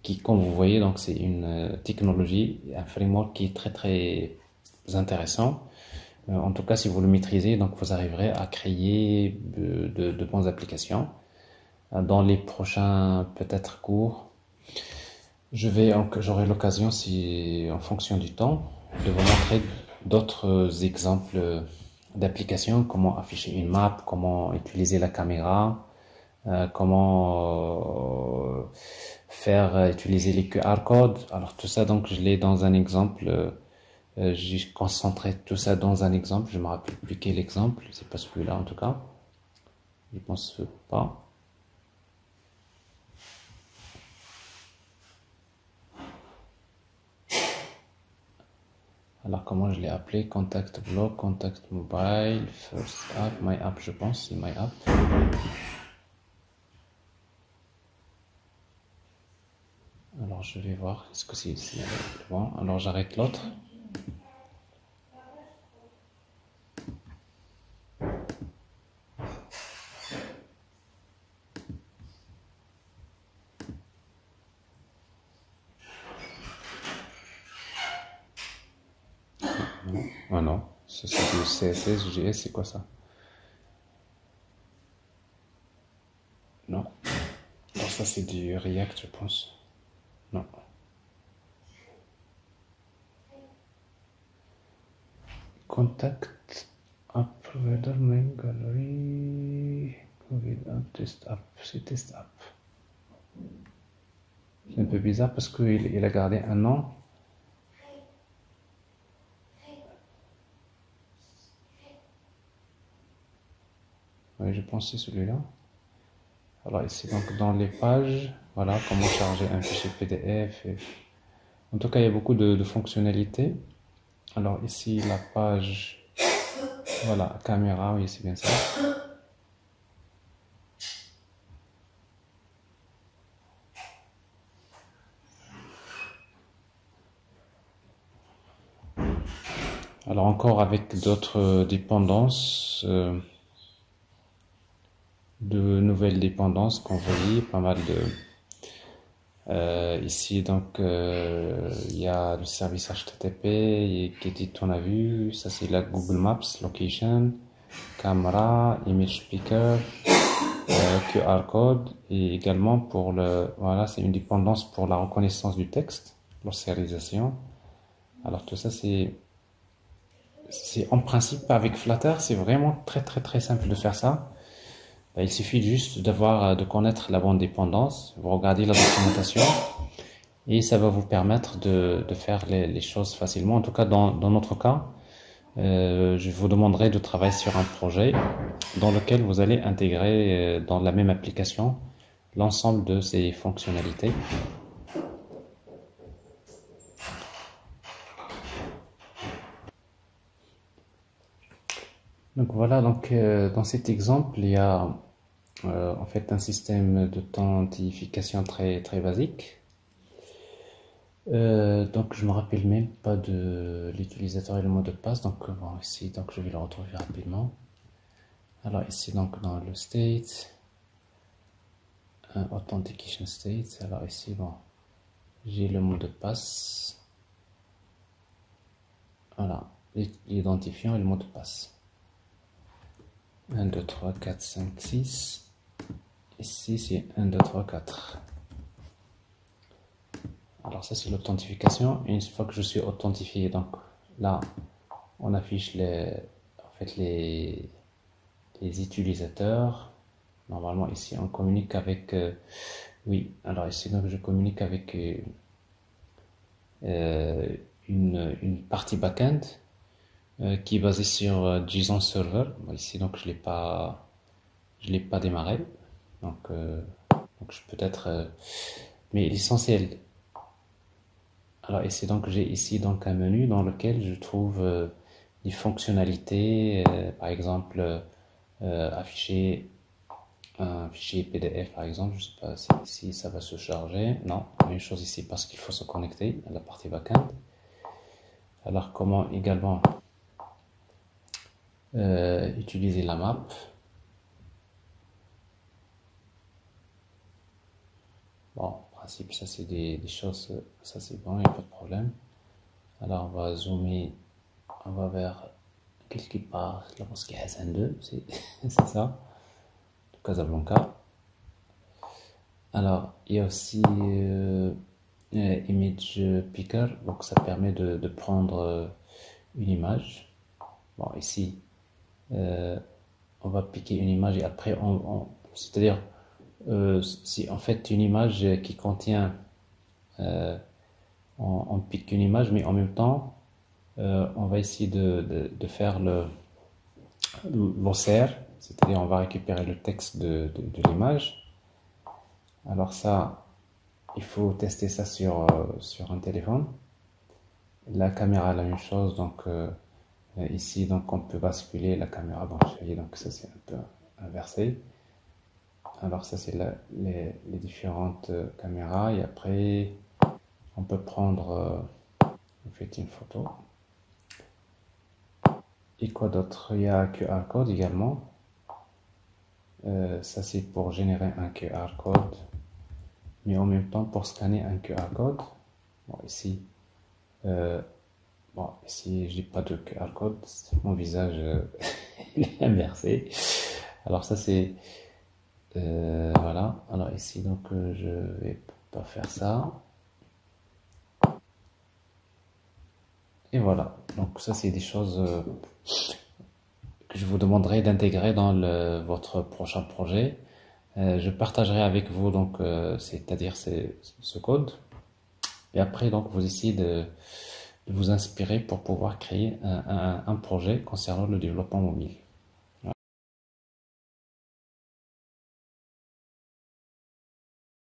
qui, comme vous voyez, donc c'est une technologie, un framework qui est très très intéressant. En tout cas, si vous le maîtrisez, donc vous arriverez à créer de bonnes applications. Dans les prochains peut-être cours, j'aurai l'occasion, si en fonction du temps, de vous montrer d'autres exemples d'applications, comment afficher une map, comment utiliser la caméra, comment faire utiliser les QR codes. Alors tout ça, donc je l'ai dans un exemple. J'ai concentré tout ça dans un exemple. Je me rappelle plus quel exemple. C'est pas celui-là en tout cas. Je pense pas. Alors comment je l'ai appelé? Contact Block, Contact Mobile, First App, My App, je pense, c'est My App. Alors je vais voir, est-ce que c'est bon? Alors j'arrête l'autre. Ah non, ça c'est du CSS, JS, c'est quoi ça? Non. Alors ça c'est du React, je pense. Non. Contact App, Provider, Main Gallery, Covid App, Test App, c'est Test App. C'est un peu bizarre parce qu'il a gardé un nom. Oui, je pense que c'est celui-là. Alors ici, donc dans les pages, voilà comment charger un fichier PDF. En tout cas, il y a beaucoup de fonctionnalités. Alors ici, la page, voilà, caméra, oui, c'est bien ça. Alors encore avec d'autres dépendances, de nouvelles dépendances qu'on voyait, pas mal de... ici, donc, il y a le service HTTP qui dit on a vu, ça c'est la Google Maps, Location, Camera, Image Picker, QR Code, et également pour le, voilà, c'est une dépendance pour la reconnaissance du texte, l'oscarisation. Alors tout ça c'est en principe avec Flutter, c'est vraiment très simple de faire ça. Il suffit juste de connaître la bonne dépendance, vous regardez la documentation et ça va vous permettre de faire les choses facilement. En tout cas, dans notre cas, je vous demanderai de travailler sur un projet dans lequel vous allez intégrer dans la même application l'ensemble de ces fonctionnalités. Donc voilà, donc dans cet exemple, il y a en fait un système d'authentification très basique. Donc je me rappelle même pas de l'utilisateur et le mot de passe, donc bon, ici donc je vais le retrouver rapidement. Alors ici donc dans le state, authentication state, alors ici bon, j'ai le mot de passe, voilà, l'identifiant et le mot de passe. 1, 2, 3, 4, 5, 6. Ici, c'est 1, 2, 3, 4. Alors ça, c'est l'authentification. Une fois que je suis authentifié, donc là, on affiche les utilisateurs. Normalement, ici, on communique avec... oui, alors ici, donc, je communique avec une partie backend qui est basée sur JSON Server. Bon, ici, donc, je l'ai pas démarré. Donc je peux être... mais l'essentiel... Alors ici, donc, j'ai ici donc un menu dans lequel je trouve des fonctionnalités, par exemple, afficher un fichier PDF, par exemple. Je sais pas si ça va se charger. Non, une chose ici parce qu'il faut se connecter à la partie backend. Alors, comment également utiliser la map. Bon, en principe, ça c'est des choses, ça c'est bon, il n'y a pas de problème. Alors, on va zoomer, on va vers quelque part, la mosquée Hassan II, c'est ça, de Casablanca. Alors, il y a aussi Image Picker, donc ça permet de prendre une image. Bon, ici, on va piquer une image et après, c'est-à-dire, si en fait une image qui contient, on pique une image, mais en même temps, on va essayer de faire l'OCR, c'est-à-dire on va récupérer le texte de l'image. Alors ça, il faut tester ça sur un téléphone. La caméra, la même chose, donc ici, donc on peut basculer la caméra. Bon, vous voyez, donc ça c'est un peu inversé. Alors ça c'est les différentes caméras et après on peut prendre en fait une photo. Et quoi d'autre? Il y a un QR code également. Ça c'est pour générer un QR code, mais en même temps pour scanner un QR code. Bon ici, ici j'ai pas de QR code, mon visage est inversé. Alors ça c'est voilà. Alors ici donc je vais pas faire ça. Et voilà. Donc ça c'est des choses que je vous demanderai d'intégrer dans votre prochain projet. Je partagerai avec vous donc, c'est-à-dire ce code. Et après, donc, vous essayez de vous inspirer pour pouvoir créer un projet concernant le développement mobile.